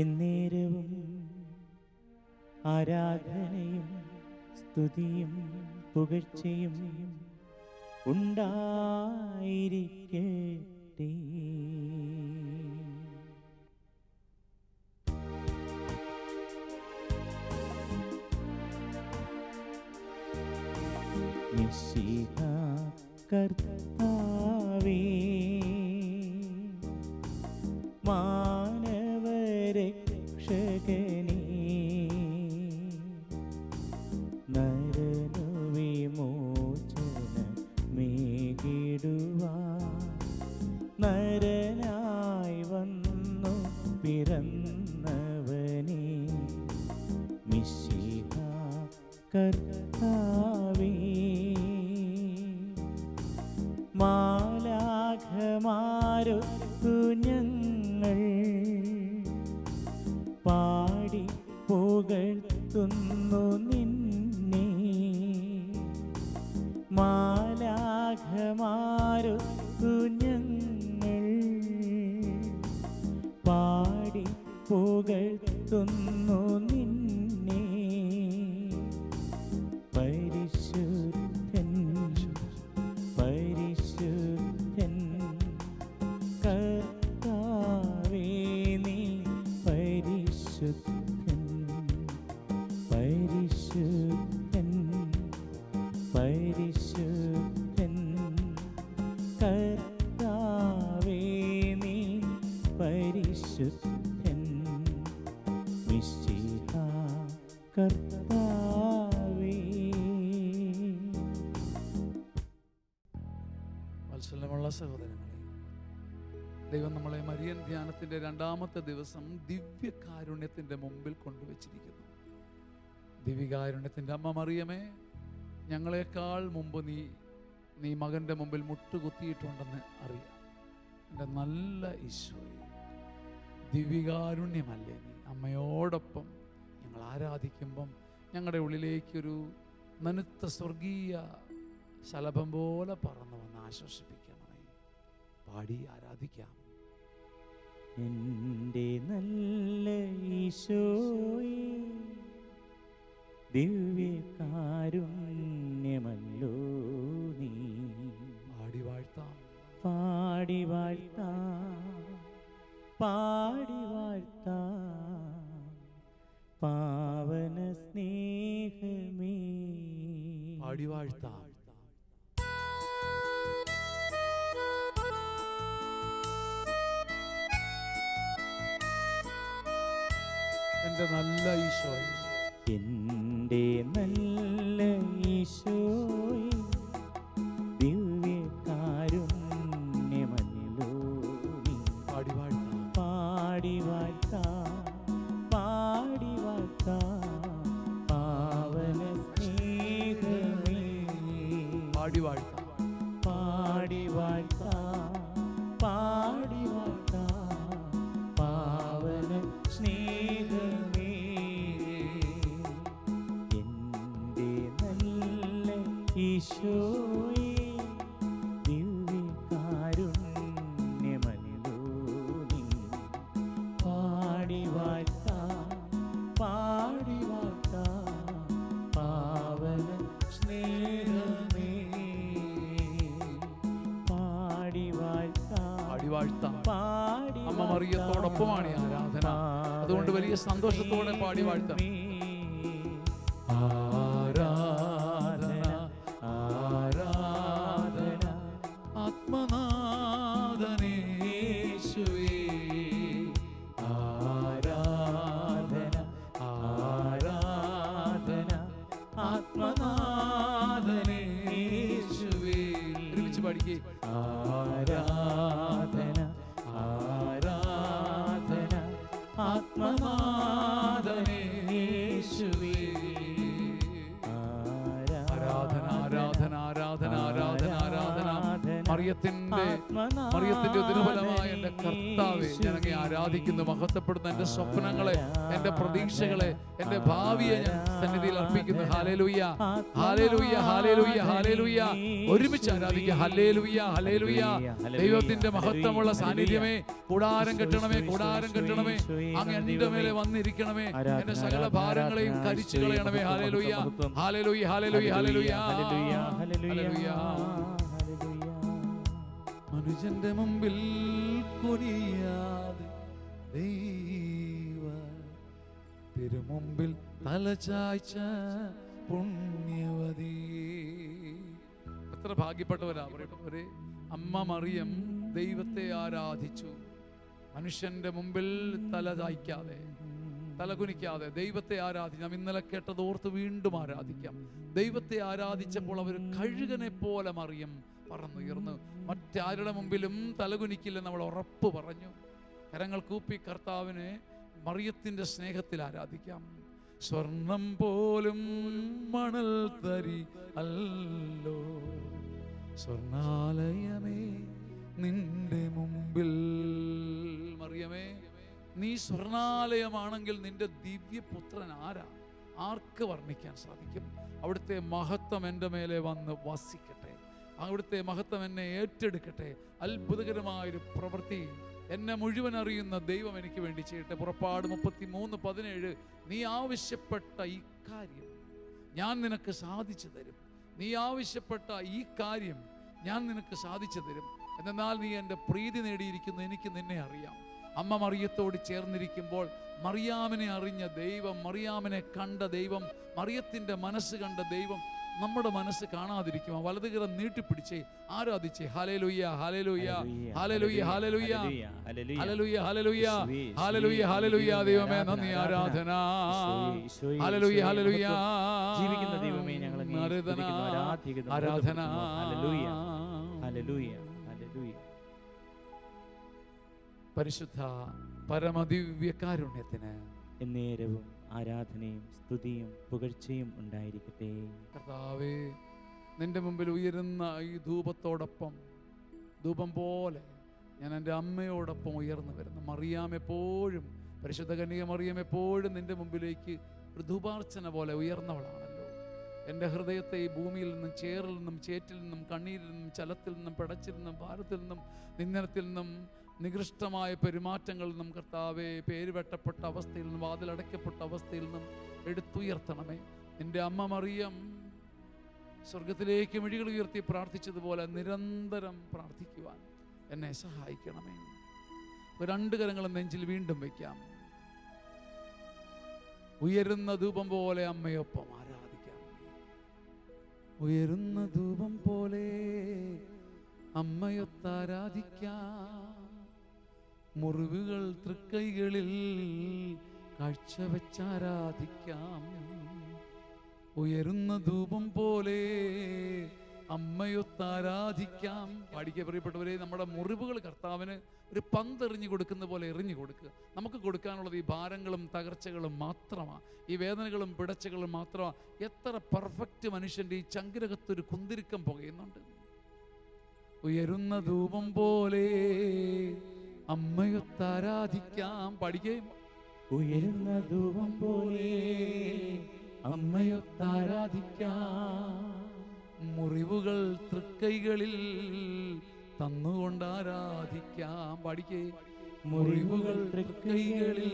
എന്നേരവും ആരാധനയും സ്തുതിയും പുകഴ്ചയും ഉണ്ടായിരിക്കട്ടെ. മിശിഹ കർത്താവേ, മാനവരക്ഷകനേ, നരനു വിമോചനമേകിടുവാൻ നരനായി വന്നു പിറന്നവനേ, മിശിഹ കർത്താവേ, മാലാഖമാരൊത്തു ഞങ്ങൾ പാടി പുകഴ്ത്തുന്നു നിന്നെ, മാലാഖമാരൊത്തു ഞങ്ങൾ പാടി പുകഴ്ത്തുന്നു നിന്നെ. പരിശുദ്ധൻ പരിശുദ്ധൻ കർത്താവേ നീ പരിശുദ്ധൻ, പരിശുദ്ധൻ പരിശുദ്ധൻ കർത്താവേ നീ പരിശുദ്ധൻ, മിശിഹ കർത്താവേ. വത്സലമുള്ള സഹോദരങ്ങളെ, ദൈവം നമ്മളെ മരിയൻ ധ്യാനത്തിൻ്റെ രണ്ടാമത്തെ ദിവസം ദിവ്യകാരുണ്യത്തിൻ്റെ മുമ്പിൽ കൊണ്ടുവച്ചിരിക്കുന്നു. ദിവ്യകാരുണ്യത്തിൻ്റെ അമ്മ മറിയമേ, ഞങ്ങളെക്കാൾ മുമ്പ് നീ മകൻ്റെ മുമ്പിൽ മുട്ടുകുത്തിയിട്ടുണ്ടെന്ന് അറിയാം. എൻ്റെ നല്ല ഈശോയെ, ദിവ്യകാരുണ്യമല്ലേ നീ? അമ്മയോടൊപ്പം ഞങ്ങൾ ആരാധിക്കുമ്പം ഞങ്ങളുടെ ഉള്ളിലേക്കൊരു നനുത്ത സ്വർഗീയ ശലഭം പോലെ പറന്നു വന്ന് ആശ്വസിപ്പിക്കണമേ. പാടി ആരാധിക്കാം. എൻ്റെ നല്ല ഈശോയേ, ദിവ്യകാരുണ്യമല്ലോ നീ. പാടി വാഴ്ത്താം, പാടി വാഴ്ത്താം, പാടി വാഴ്ത്താം, പാവന സ്നേഹമേ. പാടി വാഴ്ത്താം. എൻ്റെ നല്ല ഈശോയെ, എൻ്റെ നല്ല ഈശോയേ, ദിവ്യകാരുണ്യമല്ലോ നീ. പാടി വാഴ്ത്താം, പാടി വാഴ്ത്താം, പാടി വാഴ്ത്താം, പാവന സ്നേഹമേ. പാടി വാഴ്ത്താം, പാടി വാഴ്ത്താം. ഈശോയേ ദിവ്യകാരുണ്യമല്ലോ നീ. പാടി വാഴ്ത്താം പാടി വാഴ്ത്താം പാവന സ്നേഹമേ. പാടി വാഴ്ത്താം പാടി അമ്മ മറിയത്തോടൊപ്പമാണ് ഈ ആരാധന. അതുകൊണ്ട് വലിയ സന്തോഷത്തോടെ പാടി വാഴ്ത്താം. ആരാധന ആരാധന ആത്മനാഥനേശുവേ. ആരാധന ആരാധന ആത്മനാഥനേശുവേ. ഒരുമിച്ച് പാടിക്കേ. ആരാധന ആരാധന ആത്മനാഥനേശുവേ. ആരാധന ആരാധന ആരാധന ആരാധന ആരാധന. മറിയത്തിന്റെ ഉദരഫലമായ എന്റെ കർത്താവേ, ഞാൻ അങ്ങേ ആരാധിക്കുന്നു, മഹത്വപ്പെടുന്ന എന്റെ സ്വപ്നങ്ങളെ, എന്റെ പ്രതീക്ഷകളെ, എന്റെ ഭാവിയെ ഞാൻ സന്നിധിയിൽ അർപ്പിക്കുന്നു. ഹല്ലേലൂയ ഹല്ലേലൂയ ഹല്ലേലൂയ ഹല്ലേലൂയ. ഒരുമിച്ച് ആരാധിക്കുക. Hallelujah hallelujah. ദൈവത്തിന്റെ മഹത്വമുള്ള സാന്നിധ്യമേ, കൂടാരം കെട്ടണമേ, കൂടാരം കെട്ടണമേ. അങ്ങ് എന്റെ മേലെ വന്നിരിക്കണമേ, എന്റെ സകല ഭാരങ്ങളെയും കരിച്ചു കളയണമേ. ഹല്ലേലൂയ ഹല്ലേലൂയ ഹല്ലേലൂയ ഹല്ലേലൂയ ഹല്ലേലൂയ. മനുഷ്യന്റെ മുമ്പിൽ കുനിയാതെ ദൈവ തിരുമുമ്പിൽ തലചായ്ച്ച പുണ്യവതി. എത്ര ഭാഗ്യപ്പെട്ടവരാ പറയപ്പെട്ടവരെ. അമ്മ മറിയം ദൈവത്തെ ആരാധിച്ചു. മനുഷ്യന്റെ മുമ്പിൽ തല ചായ്ക്കാതെ, തലകുനിക്കാതെ ദൈവത്തെ ആരാധിച്ചു. നാം ഇന്നലെ കേട്ടത് ഓർത്ത് വീണ്ടും ആരാധിക്കാം. ദൈവത്തെ ആരാധിച്ചപ്പോൾ അവർ കഴുകനെ പോലെ മറിയം പറന്നുയർന്നു. മറ്റാരുടെ മുമ്പിലും തലകുനിക്കില്ലെന്ന് നമ്മൾ ഉറപ്പ് പറഞ്ഞു. കരങ്ങൾ കൂപ്പി കർത്താവിനെ മറിയത്തിന്റെ സ്നേഹത്തിൽ ആരാധിക്കാം. സ്വർണം പോലും മണൽ തരി അല്ലോ സ്വർണാലയമേ നിന്റെ മുമ്പിൽ. മറിയമേ, നീ സ്വർണാലയമാണെങ്കിൽ നിന്റെ ദിവ്യപുത്രൻ ആരാ? ആർക്ക് വർണ്ണിക്കാൻ സാധിക്കും? അവിടുത്തെ മഹത്വം എൻ്റെ മേലെ വന്ന് വസിക്കട്ടെ. അവിടുത്തെ മഹത്വം എന്നെ ഏറ്റെടുക്കട്ടെ. അത്ഭുതകരമായൊരു പ്രവൃത്തി എന്നെ മുഴുവൻ അറിയുന്ന ദൈവം എനിക്ക് വേണ്ടി ചെയ്യട്ടെ. പുറപ്പാട് 33:17. നീ ആവശ്യപ്പെട്ട ഈ കാര്യം ഞാൻ നിനക്ക് സാധിച്ചു തരും. നീ ആവശ്യപ്പെട്ട ഈ കാര്യം ഞാൻ നിനക്ക് സാധിച്ചു തരും. എന്നാൽ നീ എൻ്റെ പ്രീതി നേടിയിരിക്കുന്നു, എനിക്ക് നിന്നെ അറിയാം. അമ്മ മറിയത്തോട് ചേർന്നിരിക്കുമ്പോൾ മറിയാമിനെ അറിഞ്ഞ ദൈവം, മറിയാമിനെ കണ്ട ദൈവം, മറിയത്തിൻ്റെ മനസ്സ് കണ്ട ദൈവം നമ്മുടെ മനസ്സ് കാണാതിരിക്കും. വലതുകരം നീട്ടിപ്പിടിച്ചേ ആരാധിച്ചേ. ഹല്ലേലൂയ ഹല്ലേലൂയ ഹല്ലേലൂയ ഹല്ലേലൂയ ഹല്ലേലൂയ ഹല്ലേലൂയ ഹല്ലേലൂയ ഹല്ലേലൂയ. ദൈവമേ നന്ദി, ആരാധന. ഹല്ലേലൂയ ഹല്ലേലൂയ. ജീവിക്കുന്ന ദൈവമേ, ഞങ്ങളെ ആരാധന. ഹല്ലേലൂയ ഹല്ലേലൂയ ഹല്ലേലൂയ. പരിശുദ്ധ പരമദിവ്യ കാരുണ്യത്തിന് എന്നേരവും ആരാധനയും സ്തുതിയും പുകഴ്ചയും ഉണ്ടായിരിക്കട്ടെ. കർത്താവേ, നിന്റെ മുമ്പിൽ ഉയരുന്ന ഈ ധൂപത്തോടൊപ്പം, ധൂപം പോലെ ഞാൻ എൻ്റെ അമ്മയോടൊപ്പം ഉയർന്നു വരുന്നു. മറിയാം എപ്പോഴും, പരിശുദ്ധ കന്യക മറിയം എപ്പോഴും നിന്റെ മുമ്പിലേക്ക് ഒരു ധൂപാർച്ചന പോലെ ഉയർന്നവളാണല്ലോ. എൻ്റെ ഹൃദയത്തെ ഈ ഭൂമിയിൽ നിന്നും, ചേറിൽ നിന്നും, ചേറ്റിൽ നിന്നും, കണ്ണീരിൽ നിന്നും, ചലത്തിൽ നിന്നും, പിടച്ചിൽ നിന്നും, ഭാരത്തിൽ നിന്നും, നിന്ദനത്തിൽ നിന്നും, നികൃഷ്ടമായ പെരുമാറ്റങ്ങളിൽ നിന്നും, കർത്താവെ, പേരുവെട്ടപ്പെട്ട അവസ്ഥയിൽ നിന്നും, വാതിലടയ്ക്കപ്പെട്ട അവസ്ഥയിൽ നിന്നും എടുത്തുയർത്തണമേ. നിന്റെ അമ്മ മറിയം സ്വർഗത്തിലേക്ക് മിഴികൾ ഉയർത്തി പ്രാർത്ഥിച്ചതുപോലെ നിരന്തരം പ്രാർത്ഥിക്കുവാൻ എന്നെ സഹായിക്കണമേ. രണ്ട് കരങ്ങളും നെഞ്ചിൽ വീണ്ടും വയ്ക്കാം. ഉയരുന്ന ധൂപം പോലെ അമ്മയൊപ്പം ആരാധിക്കാം. ഉയരുന്ന ധൂപം പോലെ അമ്മയൊത്താരാധിക്കാം. മുറിവുകൾ തൃക്കൈകളിൽ കാഴ്ചവെച്ചാരാധിക്കാം. ഉയരുന്ന ധൂപം പോലെ അമ്മയൊത്താരാധിക്കാം. പാടിക്കെ പ്രിയപ്പെട്ടവരെ, നമ്മുടെ മുറിവുകൾ കർത്താവിന് ഒരു പന്തെറിഞ്ഞു കൊടുക്കുന്ന പോലെ എറിഞ്ഞു കൊടുക്കുക. നമുക്ക് കൊടുക്കാനുള്ളത് ഈ ഭാരങ്ങളും തകർച്ചകളും മാത്രമാണ്, ഈ വേദനകളും പിടച്ചകളും മാത്രമാണ്. എത്ര പെർഫെക്റ്റ് മനുഷ്യൻ്റെ ഈ ചങ്കിരകത്തൊരു കുന്തിരിക്കം പുകയുന്നുണ്ട്. ഉയരുന്ന ധൂപം പോലെ അമ്മയൊത്താരാധിക്കാം. പാടിക്കേ. ഉയരുന്ന ധൂപം പോലെ അമ്മയൊത്താരാധിക്കാം. മുറിവുകൾ തൃക്കൈകളിൽ തന്നുകൊണ്ട് ആരാധിക്കാം. പാടിക്കേ. മുറിവുകൾ തൃക്കൈകളിൽ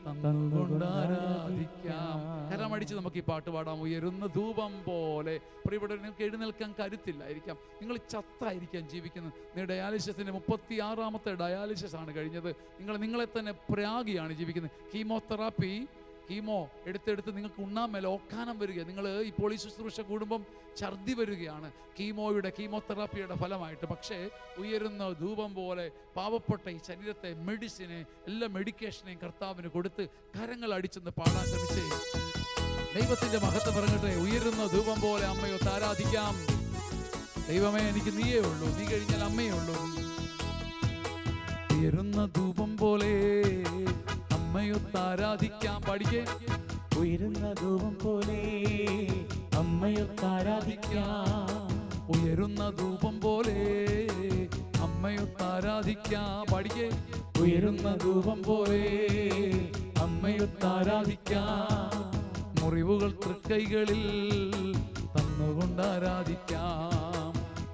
തന്നുകൊണ്ട് ആരാധിക്കാം. കരമടിച്ച് നമുക്ക് ഈ പാട്ട് പാടാം. ഉയരുന്ന ധൂപം പോലെ. പ്രിയപ്പെട്ടവർ, നിങ്ങൾക്ക് എഴുന്നേൽക്കാൻ കരുത്തില്ലായിരിക്കാം, നിങ്ങൾ ചത്തായിരിക്കാം ജീവിക്കുന്നത്. നീ ഡയാലിസിസിന്റെ 36ാമത്തെ ഡയാലിസിസ് ആണ് കഴിഞ്ഞത്. നിങ്ങളെ തന്നെ പ്രാഗിയാണ് ജീവിക്കുന്നത്. കീമോ എടുത്തെടുത്ത് നിങ്ങൾക്ക് ഉണ്ണാൻ മേലെ ഓക്കാനം വരിക. നിങ്ങൾ ഇപ്പോൾ ഈ ശുശ്രൂഷ കൂടുമ്പം ഛർദി വരികയാണ് കീമോതെറാപ്പിയുടെ ഫലമായിട്ട്. പക്ഷേ ഉയരുന്ന ധൂപം പോലെ പാവപ്പെട്ട ഈ ശരീരത്തെ മെഡിസിനെ എല്ലാ മെഡിക്കേഷനെയും കർത്താവിന് കൊടുത്ത് കരങ്ങൾ അടിച്ചെന്ന് പാടാൻ ശ്രമിച്ചേ. ദൈവത്തിന്റെ മഹത്വം ഇറങ്ങട്ടെ. ഉയരുന്ന ധൂപം പോലെ അമ്മയൊത്ത് ആരാധിക്കാം. ദൈവമേ, എനിക്ക് നീയേ ഉള്ളൂ, നീ കഴിഞ്ഞാൽ അമ്മയേ ഉള്ളൂ. ഉയരുന്ന ധൂപം പോലെ അമ്മയൊത്ത് ആരാധിക്കാം. പാടിക്കേ. ഉയരുന്ന ധൂപം പോലെ അമ്മയൊത്ത് ആരാധിക്കാം. ഉയരുന്ന ധൂപം പോലെ അമ്മയൊത്ത് ആരാധിക്കാം. പാടിക്കേ. ഉയരുന്ന ധൂപം പോലെ അമ്മയൊത്ത് ആരാധിക്കാം. മുറിവുകൾ തൃക്കൈകളിൽ തന്നുകൊണ്ട് ആരാധിക്കാം.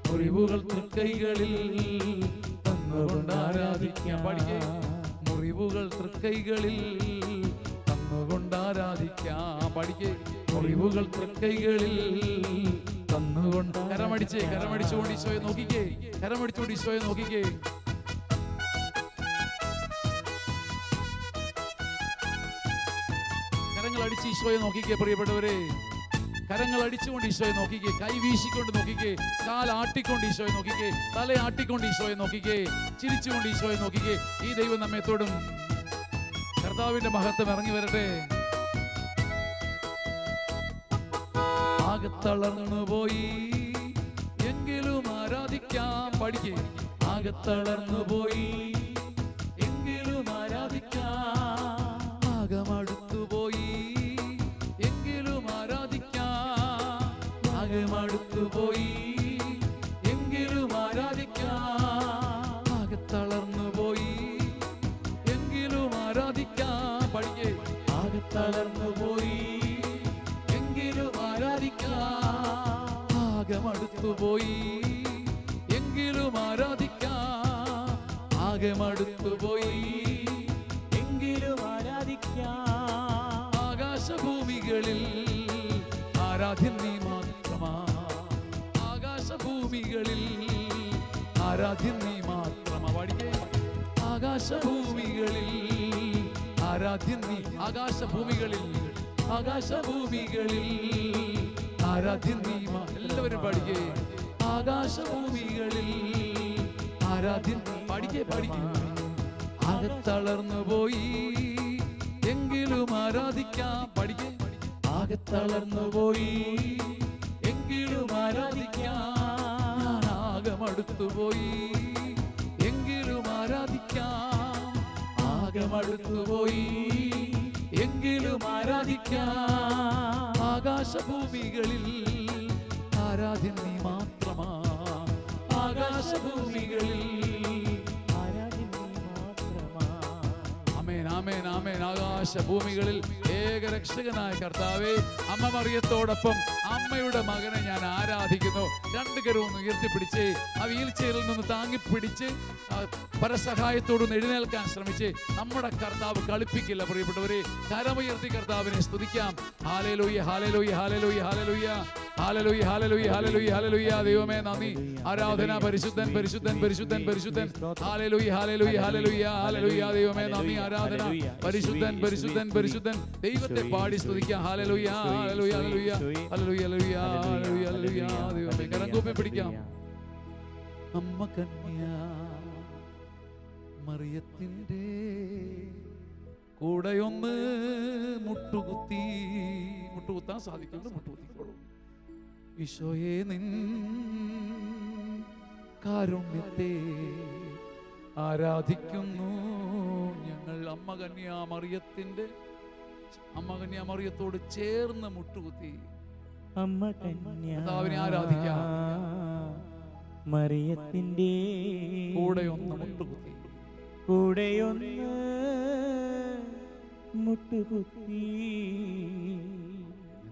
മുറിവുകൾ തൃക്കൈകളിൽ തന്നുകൊണ്ട് ആരാധിക്കാം. പാടിക്കേ. മുറിവുകൾ തൃക്കൈകളിൽ തന്നുകൊണ്ട് ആരാധിക്കാം. പാടിക്കേ. മുറിവുകൾ തൃക്കൈകളിൽ തന്നുകൊണ്ട്. കരമടിച്ചുകൊണ്ട് ഈശോയെ നോക്കിക്കേ. കരമടിച്ചുകൊണ്ട് ഈശോയെ നോക്കിക്കേ. കരങ്ങൾ അടിച്ച് ഈശോയെ നോക്കിക്കേ. പ്രിയപ്പെട്ടവരെ, കരങ്ങൾ അടിച്ചുകൊണ്ട് ഈശോയെ നോക്കിക്കേ. കൈ വീശിക്കൊണ്ട് നോക്കിക്കേ. കാലാട്ടിക്കൊണ്ട് ഈശോയെ നോക്കിക്കേ. തലയാട്ടിക്കൊണ്ട് ഈശോയെ നോക്കിക്കേ. ചിരിച്ചുകൊണ്ട് ഈശോയെ നോക്കിക്കേ. ഈ ദൈവം നമ്മെ തൊടും. കർത്താവിന്റെ മഹത്വം ഇറങ്ങി വരട്ടെ. ആകെ തളർന്നു പോയി എങ്കിലും ആരാധിക്കാം. പഠിക്കേ. ആകെ തളർന്നു പോയി എങ്കിലും ആരാധിക്കാം. ആകമടുത്തു പോയി എങ്കിലും ആരാധിക്കാം. ആകമടുത്തു പോയി എങ്കിലും ആരാധിക്കാം. ആകെ തളർന്നു പോയി എങ്കിലും ആരാധിക്കാം. പഠിക്കേ. ആകെ തളർന്നു പോയി എങ്കിലും ആരാധിക്കാം. ആകമടുത്തു പോയി എങ്കിലും ആരാധിക്കാം. ആകമടുത്തു പോയി എങ്കിലും ആരാധിക്കാം. ആകാശഭൂമികളിൽ ആരാധ്യൻ നീ മാത്രമാ. ആകാശഭൂമികളിൽ ആരാധ്യൻ നീ മാത്രമാ. പാടിക്കേ. ആകാശഭൂമികളിൽ ആരാധ്യൻ നീ. ആകാശഭൂമികളിൽ ആരാധ്യൻ നീ. എല്ലാവരും പാടിക്കേ. ആകാശഭൂമികളിൽ ആരാധ്യൻ. പാടിക്കേ. ആകെ തളർന്നു പോയി എങ്കിലും ആരാധിക്കാം. പഠിക്കേ. ആകെ തളർന്നു പോയി എങ്കിലും ആരാധിക്കാം. ആകമടുത്തു പോയി എങ്കിലും ആരാധിക്കാം. ആകമടുത്തു പോയി എങ്കിലും ആരാധിക്കാം. ആകാശഭൂമികളിൽ ആരാധ്യൻ നീ മാത്രമാ. ആകാശഭൂമികളിൽ ആരാധ്യൻ നീ മാത്രമാ. ആമേൻ, ആമേൻ, ആമേൻ. ആകാശഭൂമികളിൽ ഏകരക്ഷകനായ കർത്താവേ, അമ്മ മറിയത്തോടൊപ്പം അമ്മയുടെ മകനെ ഞാൻ ആരാധിക്കുന്നു. രണ്ട് കരവും ഉയർത്തിപ്പിടിച്ച് ആ വീൽ ചെയറിൽ നിന്ന് താങ്ങിപ്പിടിച്ച് പരസഹായത്തോടൊന്ന് എഴുന്നേൽക്കാൻ ശ്രമിച്ച് നമ്മുടെ കർത്താവ് കളിപ്പിക്കില്ല. പ്രിയപ്പെട്ടവരെ, കരമുയർത്തി കർത്താവിനെ സ്തുതിക്കാം. ഹല്ലേലൂയ, ഹല്ലേലൂയ, ഹല്ലേലൂയ, ഹല്ലേലൂയ, ഹല്ലേലൂയ, ഹല്ലേലൂയ, ഹല്ലേലൂയ, ഹല്ലേലൂയ. ദൈവമേ നന്ദി. ആരാധന. പരിശുദ്ധൻ, പരിശുദ്ധൻ, പരിശുദ്ധൻ, പരിശുദ്ധൻ. ഹല്ലേലൂയ, ഹല്ലേലൂയ, ഹല്ലേലൂയ, ഹല്ലേലൂയ. ദൈവമേ നന്ദി. ആരാധന. പരിശുദ്ധൻ, പരിശുദ്ധൻ, പരിശുദ്ധൻ. ദൈവത്തെ പാടി സ്തുതിക്കാം. ഹല്ലേലൂയ, ഹല്ലേലൂയ, ഹല്ലേലൂയ, ഹല്ലേലൂയ, ഹല്ലേലൂയ, ഹല്ലേലൂയ, ഹല്ലേലൂയ. ദൈവമേ കരംകൂപ്പി പിടിക്കാം. അമ്മ കന്യ മറിയത്തിന്റെ കൂടെയൊന്ന് മുട്ടുകുത്താൻ സാധിക്കുമെന്ന് മുട്ടുകുത്തിക്കോളൂ. ഈശോയെ നിൻ കാരുണ്യത്തെ ആരാധിക്കുന്നു ഞങ്ങൾ. അമ്മ കന്യാമറിയത്തോട് ചേർന്ന് മുട്ടുകുത്തി അമ്മ കന്യാവിനെ ആരാധിക്കാം. മറിയത്തിന്റെ കൂടെയൊന്ന് മുട്ടുകുത്തി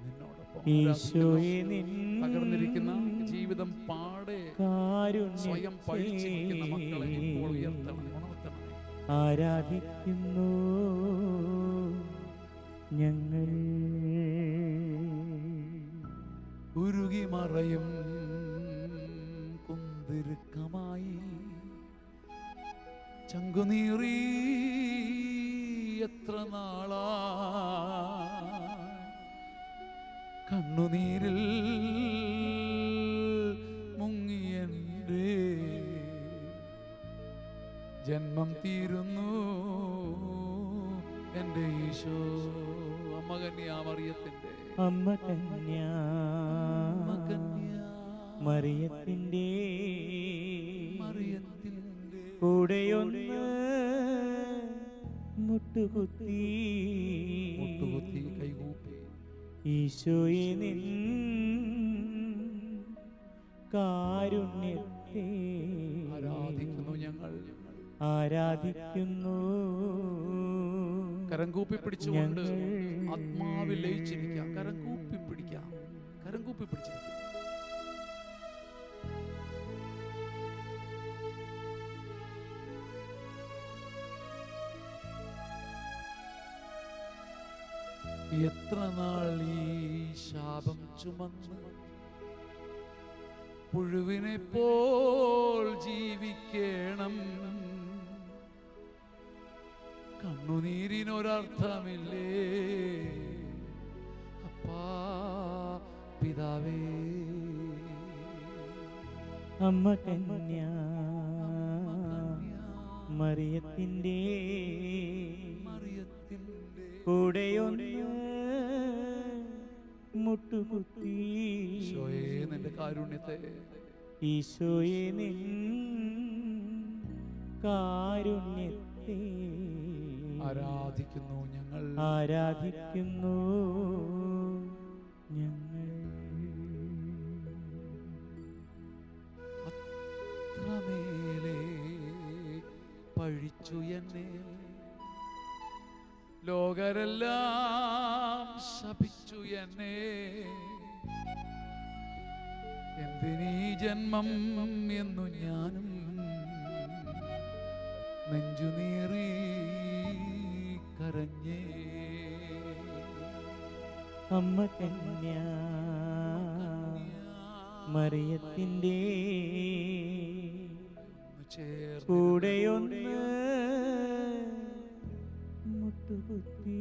നിന്നോടൊപ്പം ഈശോയെ നിൻ തകർന്നിരിക്കുന്ന ജീവിതം പാടെ സ്വയം പഴിച്ചിരിക്കുന്ന മക്കളെ ഇപ്പോൾ ഉയർത്തണം, ഉണർത്തണമേ. ആരാധിക്കുന്നു ഞങ്ങൾ. ഉരുകി മറയും കുന്തിരുക്കമായി ചങ്കുനീറി എത്ര നാളാ കണ്ണുനീരിൽ മുങ്ങിയെൻ്റെ ജന്മം തീരുന്നു എൻ്റെ ഈശോ. അമ്മ കന്യാമറിയത്തിൻ്റെ അമ്മ കന്യാ മറിയത്തിൻ്റെ കൂടെയൊന്ന് മുട്ടുകുത്തി കൈകൂപ്പി ഈശോയെ നിൻ കാരുണ്യത്തെ ആരാധിക്കുന്നു ഞങ്ങൾ. ആരാധിക്കുന്നു. കരം കൂപ്പി പിടിച്ചുകൊണ്ട് ആത്മാവിൽ ലയിച്ചിരിക്കാം. കരം കൂപ്പി പിടിക്കാം, കരം കൂപ്പി പിടിച്ചിരിക്കാം. എത്ര നാൾ ഈ ശാപം ചുമന്ന് പുഴുവിനെ പോൽ ജീവിക്കണം. കണ്ണുനീരിനൊരർത്ഥമില്ലേ അപ്പാ പിതാവേ. അമ്മ കന്യാ മറിയത്തിൻ്റെ കൂടെയൊന്ന് മുട്ടുകുത്തി ഈശോയേ നിന്റെ കാരുണ്യത്തെ, ഈശോയെ നിൻ കാരുണ്യത്തെ ആരാധിക്കുന്നു ഞങ്ങൾ. ആരാധിക്കുന്നു ഞങ്ങൾ. അത്രമേലെ പഴിച്ചു എന്നെ ലോകരെല്ലാം ശപിച്ചു എന്നെ. എന്തിനീ ജന്മം എന്നു ഞാനും നെഞ്ചുനീറി കരഞ്ഞേ. അമ്മ കന്യാ മറിയത്തിൻ്റെ കൂടെയൊന്ന് മുട്ടുകുത്തി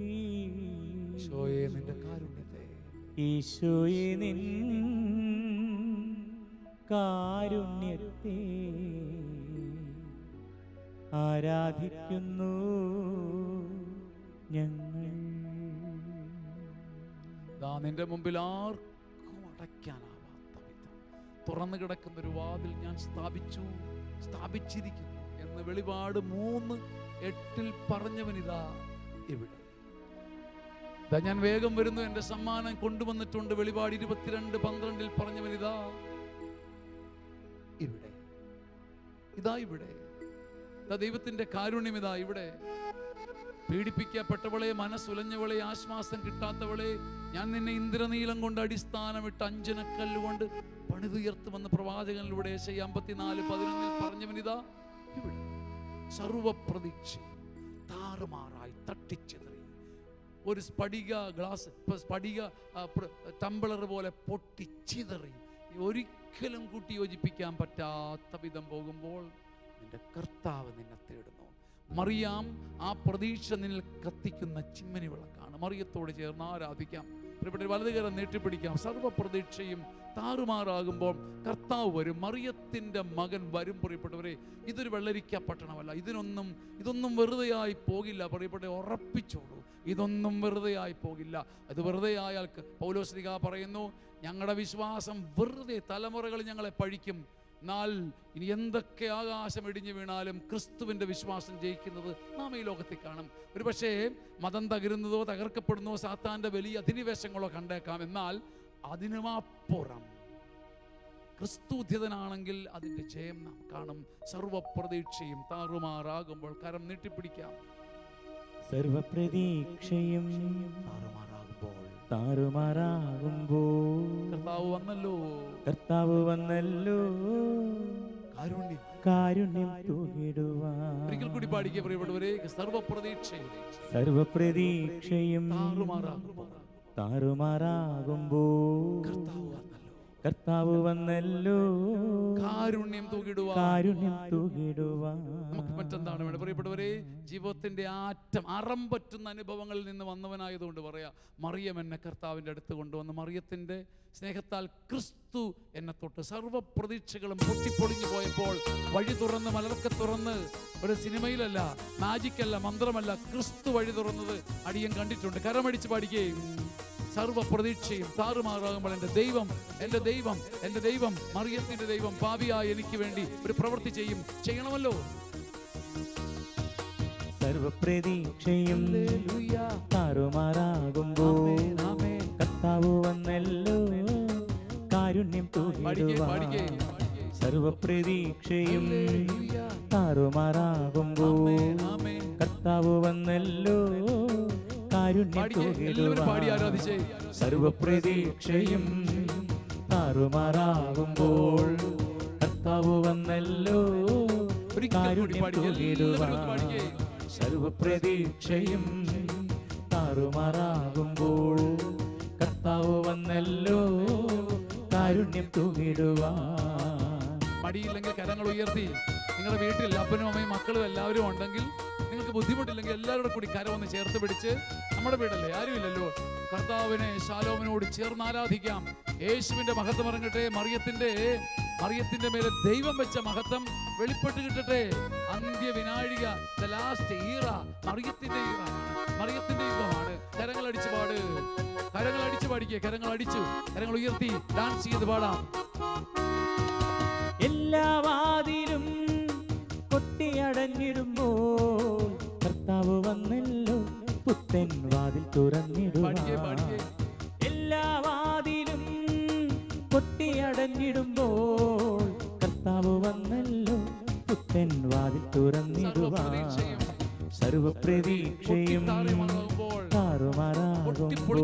ഈശോയെ നിന്റെ കാരുണ്യത്തെ, ഈശോയെ നിൻ കാരുണ്യത്തെ ആരാധിക്കുന്നു ഞങ്ങൾ. നിന്റെ മുമ്പിൽ ആർക്കും അടയ്ക്കാനാവാത്ത വിധം തുറന്നു കിടക്കുന്ന ഒരു വാതിൽ ഞാൻ സ്ഥാപിച്ചിരിക്കുന്നു എന്ന് വെളിപാട് 3:8 പറഞ്ഞവനിതാ ഇവിടെ. ഞാൻ വേഗം വരുന്നു, എന്റെ സമ്മാനം കൊണ്ടുവന്നിട്ടുണ്ട്. വെളിപാട് 22:12 പറഞ്ഞവനിതാ ഇവിടെ. ഇതാ ഇവിടെ. ദൈവത്തിന്റെ കാരുണ്യം ഇതാ ഇവിടെ. പീഡിപ്പിക്കപ്പെട്ടവളെ, മനസ്സുലഞ്ഞവളെ, ആശ്വാസം കിട്ടാത്തവളെ, ഞാൻ നിന്നെ ഇന്ദ്രനീലം കൊണ്ട് അടിസ്ഥാനമിട്ട് അഞ്ജനക്കല്ലുകൊണ്ട് പണിതുയർത്തുമെന്ന് പ്രവാചകനിലൂടെ യെശയ്യാ 54:11 പറഞ്ഞവനിതാ ഇവിടെ. സർവപ്രതീക്ഷ താറുമാറായി തട്ടിച്ചെതറി ഒരു സ്ഫടിക ടംബ്ലർ പോലെ പൊട്ടിച്ചിതറി ഒരിക്കലും കൂട്ടി യോജിപ്പിക്കാൻ പറ്റാത്ത വിധം പോകുമ്പോൾ നിന്റെ കർത്താവ് നിന്നെ തേടുന്നു. മറിയാം ആ പ്രതീക്ഷ നിന്നിൽ കത്തിക്കുന്ന ചിമ്മനി വിളക്കാണ്. മറിയത്തോട് ചേർന്ന് ആരാധിക്കാം. പ്രിയപ്പെട്ട വലതുകരം നീട്ടിപ്പിടിക്കാം. സർവ്വപ്രതീക്ഷയും താറുമാറാകുമ്പോൾ കർത്താവ് വരും. മറിയത്തിൻ്റെ മകൻ വരും. പ്രിയപ്പെട്ടവരെ, ഇതൊരു വെള്ളരിക്ക പട്ടണമല്ല. ഇതൊന്നും വെറുതെയായി പോകില്ല. പ്രിയപ്പെട്ട ഉറപ്പിച്ചോളൂ, ഇതൊന്നും വെറുതെയായി പോകില്ല. അത് വെറുതെ ആയാൽ പൗലോസ്ലീഹ പറയുന്നു, ഞങ്ങളുടെ വിശ്വാസം വെറുതെ തലമുറകൾ ഞങ്ങളെ പഴിക്കും. എന്നാൽ ഇനി എന്തൊക്കെ ആകാശം ഇടിഞ്ഞു വീണാലും ക്രിസ്തുവിൻ്റെ വിശ്വാസം ജയിക്കുന്നത് നാം ഈ ലോകത്തിൽ കാണും. ഒരു പക്ഷേ മതം തകരുന്നതോ തകർക്കപ്പെടുന്നതോ സാത്താൻ്റെ വലിയ അധിനിവേശങ്ങളോ കണ്ടേക്കാം. എന്നാൽ അതിനുമപ്പുറം ക്രിസ്തുധ്യതനാണെങ്കിൽ അതിൻ്റെ ജയം നാം കാണും. സർവപ്രതീക്ഷയും താറുമാറാകുമ്പോൾ കരം നീട്ടിപ്പിടിക്കാം. സർവപ്രതീക്ഷയും താറുമാറാകുമ്പോൾ താറുമാറാകുമ്പോൾ കർത്താവ് വന്നല്ലോ, കർത്താവ് വന്നല്ലോ, കാരുണ്യം കാരുണ്യം തൂകിടുവാൻ. ഒരിക്കൽ കൂടി പാടിക്കുക പ്രിയപ്പെട്ടവരെ. സർവപ്രതീക്ഷയും സർവപ്രതീക്ഷയും താറുമാറാകുമ്പോൾ താറുമാറാകുമ്പോൾ കർത്താവ് വന്നല്ലോ, കാരുണ്യം തൂകിടുവാൻ. കാരുണ്യം തൂകിടുവാൻ. നമുക്ക് മറ്റെന്താണ് വേണ്ടത് പ്രിയപ്പെട്ടവരെ? ജീവിതത്തിന്റെ ആറ്റം അറം പറ്റുന്ന അനുഭവങ്ങളിൽ നിന്ന് വന്നവനായതുകൊണ്ട് പറയാ, മറിയം എന്നെ കർത്താവിൻ്റെ അടുത്ത് കൊണ്ടുവന്ന് മറിയത്തിന്റെ സ്നേഹത്താൽ ക്രിസ്തു എന്നെ തൊട്ട് സർവ്വ പ്രതീക്ഷകളും പൊട്ടിപ്പൊളിഞ്ഞു പോയപ്പോൾ വഴി തുറന്ന് മലർക്കെ തുറന്ന്, ഒരു സിനിമയിലല്ല, മാജിക്കല്ല, മന്ത്രമല്ല, ക്രിസ്തു വഴി തുറന്നത് അടിയൻ കണ്ടിട്ടുണ്ട്. കരമടിച്ച് പാടിക്കുകയും സർവ്വ പ്രതീക്ഷയും താറുമാറാകുമ്പോൾ എൻ്റെ ദൈവം, എൻ്റെ ദൈവം, എൻ്റെ ദൈവം, മറിയത്തിന്റെ ദൈവം പാപിയായ എനിക്ക് വേണ്ടി ഒരു പ്രവൃത്തി ചെയ്യണമല്ലോ. സർവപ്രതീക്ഷയും താറുമാറാകുമ്പോൾ കർത്താവ് വന്നല്ലോ, കാരുണ്യം തൂകിടുവാൻ. സർവപ്രതീക്ഷയും താറുമാറാകുമ്പോൾ കർത്താവ് വന്നല്ലോ, കാരുണ്യം തൂകിടുവാൻ. സർവപ്രതീക്ഷയും താറുമാറാകുമ്പോൾ കർത്താവ് വന്നല്ലോ, കാരുണ്യം തൂകിടുവാൻ. സർവപ്രതീക്ഷയും താറുമാറാകുമ്പോൾ കർത്താവ് വന്നല്ലോ, കാരുണ്യം തൂകിടുവാൻ. മടിയില്ലെങ്കിൽ കരങ്ങൾ ഉയർത്തി. നിങ്ങളുടെ വീട്ടിൽ അപ്പനും അമ്മയും മക്കളും എല്ലാവരും ഉണ്ടെങ്കിൽ, നിങ്ങൾക്ക് ബുദ്ധിമുട്ടില്ലെങ്കിൽ എല്ലാവരുടെ കൂടി കരമൊന്ന് ചേർത്ത് പിടിച്ച്, നമ്മുടെ വീടല്ലേ, ആരുമില്ലല്ലോ, കർത്താവിനെ ശാലോമിനോട് ചേർന്ന് ആരാധിക്കാം. യേശുവിന്റെ മഹത്വം ഇറങ്ങട്ടെ. മറിയത്തിന്റെ മേലെ ദൈവം വെച്ച മഹത്വം വെളിപ്പെട്ട് കിട്ടട്ടെ. അന്ത്യവിനാഴിക, ദ ലാസ്റ്റ് ഈറ, മറിയത്തിന്റെ യുഗമാണ്. കരങ്ങൾ അടിച്ച് പാട്, കരങ്ങൾ അടിച്ച് പാടിക്കുക, കരങ്ങൾ അടിച്ചു, കരങ്ങൾ ഉയർത്തി ഡാൻസ് ചെയ്ത് പാടാം. എല്ലാ വാതിലും കൊട്ടിയടഞ്ഞിടുമ്പോൾ കർത്താവ് വന്നല്ലോ, പുത്തൻ വാതിൽ തുറന്നിടുവാൻ. എല്ലാ വാതിലും കൊട്ടിയടഞ്ഞിടുമ്പോൾ കർത്താവ് വന്നല്ലോ, പുത്തൻ വാതിൽ തുറന്നിടുവാൻ. സർവപ്രതീക്ഷയും താറുമാറാകുമ്പോൾ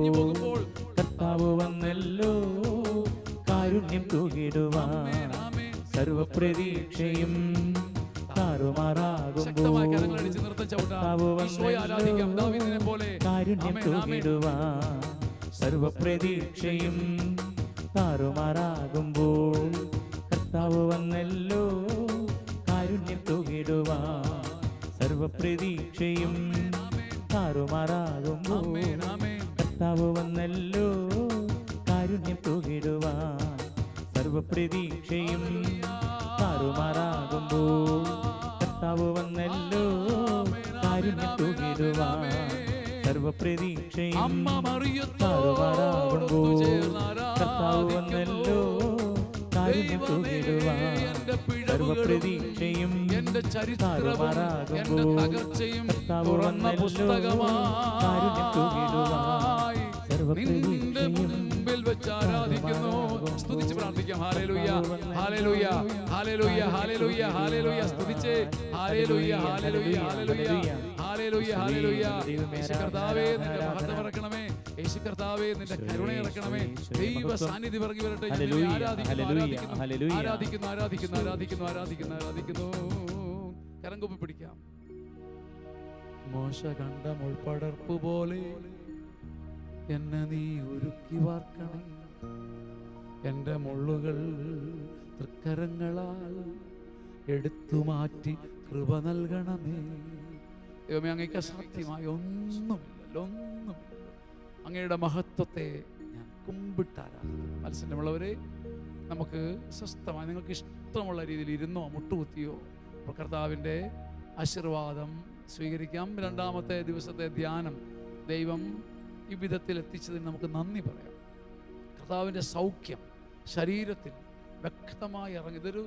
കർത്താവ് വന്നല്ലോ, കാരുണ്യം തൂകിടുവാൻ. സർവപ്രതീക്ഷയും താറുമാറാകുമ്പോൾ കർത്താവ് വന്നല്ലോ, കാരുണ്യം തൂകിടുവാൻ. സർവപ്രതീക്ഷയും താറുമാറാകുമ്പോൾ കർത്താവ് വന്നല്ലോ, കാരുണ്യം തൂകിടുവാൻ. സർവപ്രതീക്ഷയും താറുമാറാകുമ്പോൾ കർത്താവ് വന്നല്ലോ, കാരുണ്യം തൂകിടുവാൻ. സർവപ്രതീക്ഷയും താറുമാറാകുമ്പോൾ കർത്താവ് വന്നല്ലോ, കാരുണ്യം തൂകിടുവാൻ. സർവപ്രതീക്ഷയും താറുമാറാകുമ്പോൾ കർത്താവ് വന്നല്ലോ, കാരുണ്യം തൂകിടുവാൻ. സർവപ്രതീക്ഷയും താറുമാറാകുമ്പോൾ കർത്താവ് വന്നല്ലോ, കാരുണ്യം തൂകിടുവാൻ. സർവപ്രതീക്ഷയും ആരാധിക്കുന്നു. സ്തുതിച്ച് പ്രാർത്ഥിക്കാം. ഹല്ലേലൂയ, ഹല്ലേലൂയ, ഹല്ലേലൂയ, ഹല്ലേലൂയ, ഹല്ലേലൂയ. സ്തുതിച്ച് ഹല്ലേലൂയ, ഹല്ലേലൂയ, ഹല്ലേലൂയ, ഹല്ലേലൂയ, ഹല്ലേലൂയ. യേശു കർത്താവേ, നിന്റെ മഹത്വം ഇറക്കണമേ. യേശു കർത്താവേ, നിന്റെ കരുണ ഇറക്കണമേ. ദൈവ സാന്നിധ്യം ഇറങ്ങി വരട്ടെ. ആരാധിക്കുന്നു, ആരാധിക്കുന്നു, ആരാധിക്കുന്നു, ആരാധിക്കുന്നു, ആരാധിക്കുന്നു, ആരാധിക്കുന്നു. കരംകുപ്പി പിടിക്കാം. മോശ കണ്ട മുൾപടർപ്പ് പോലെ എന്നെ നീ ഒരുക്കി വാർക്കണേ. എൻ്റെ മുള്ളുകൾ തൃക്കരങ്ങളാൽ എടുത്തു മാറ്റി കൃപ നൽകണമേ. ദൈവമേ, അങ്ങേക്ക് അസാധ്യമായ ഒന്നുമില്ലല്ലോ, ഒന്നുമില്ലല്ലോ. അങ്ങയുടെ മഹത്വത്തെ ഞാൻ കുമ്പിട്ടാരാധിക്കുന്നു. മത്സരമുള്ളവരെ, നമുക്ക് സ്വസ്ഥമായി നിങ്ങൾക്ക് ഇഷ്ടമുള്ള രീതിയിൽ ഇരുന്നോ മുട്ടുകുത്തിയോ കർത്താവിൻ്റെ ആശീർവാദം സ്വീകരിക്കാം. രണ്ടാമത്തെ ദിവസത്തെ ധ്യാനം ദൈവം ഈ വിധത്തിൽ എത്തിച്ചതിന് നമുക്ക് നന്ദി പറയാം. കർത്താവിൻ്റെ സൗഖ്യം ശരീരത്തിൽ വ്യക്തമായി ഇറങ്ങി. ഇതൊരു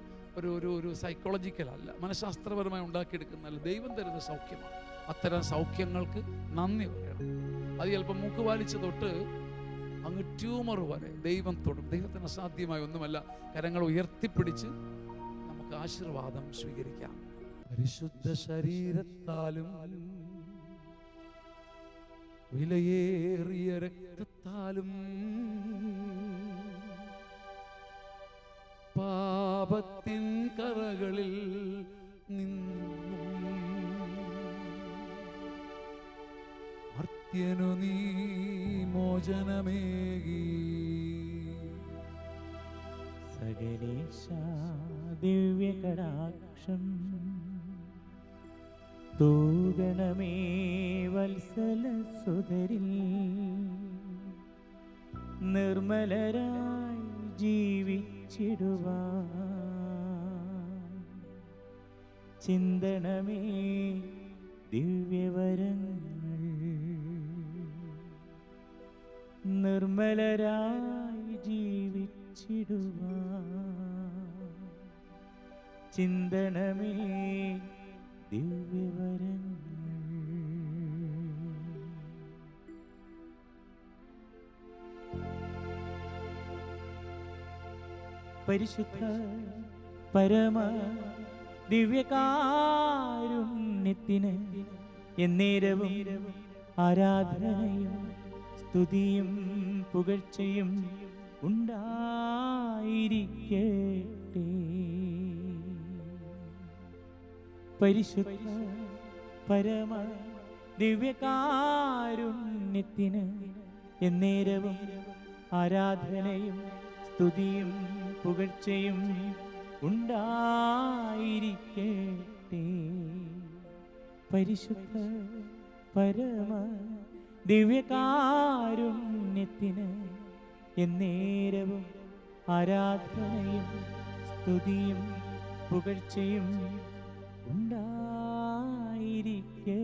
ഒരു സൈക്കോളജിക്കൽ അല്ല, മനഃശാസ്ത്രപരമായി ഉണ്ടാക്കിയെടുക്കുന്നതല്ല, ദൈവം തരുന്ന സൗഖ്യമാണ്. അത്തരം സൗഖ്യങ്ങൾക്ക് നന്ദി പറയണം. അത് ചിലപ്പോൾ മൂക്ക് വലിച്ച് തൊട്ട് അങ്ങ് ട്യൂമർ വരെ ദൈവം തൊടും. ദൈവത്തിന് അസാധ്യമായ ഒന്നുമല്ല. കരങ്ങൾ ഉയർത്തിപ്പിടിച്ച് നമുക്ക് ആശീർവാദം സ്വീകരിക്കാം. പരിശുദ്ധ ശരീരത്താലും വിലയേറിയ രക്തത്താലും പാപത്തിൻ കറകളിൽ നിന്നും മർത്യനു നീ മോചനമേകി. സകലേശ ദിവ്യകടാക്ഷം തൂഗണമേ വത്സല സുതരിൽ നിർമ്മലരായി ജീവിച്ചിടുവാൻ ചിന്തണമേ ദിവ്യവരങ്ങൾ. നിർമ്മലരായി ജീവിച്ചിടുവാൻ ചിന്തണമേ ദിവ്യവരങ്ങൾ. പരിശുദ്ധ പരമ ദിവ്യകാരുണ്യത്തിന് എന്നേരവും ആരാധനയും സ്തുതിയും പുകഴ്ചയും ഉണ്ടായിരിക്കട്ടെ. പരിശുദ്ധ പരമ ദിവ്യകാരുണ്യത്തിന് എന്നേരവും ആരാധനയും സ്തുതിയും പുകഴ്ചയും ഉണ്ടായിരിക്കട്ടെ. പരിശുദ്ധ പരമ ദിവ്യകാരുണ്യത്തിന് എന്നേരവും ആരാധനയും സ്തുതിയും പുകഴ്ചയും ഉണ്ടായിരിക്കട്ടെ.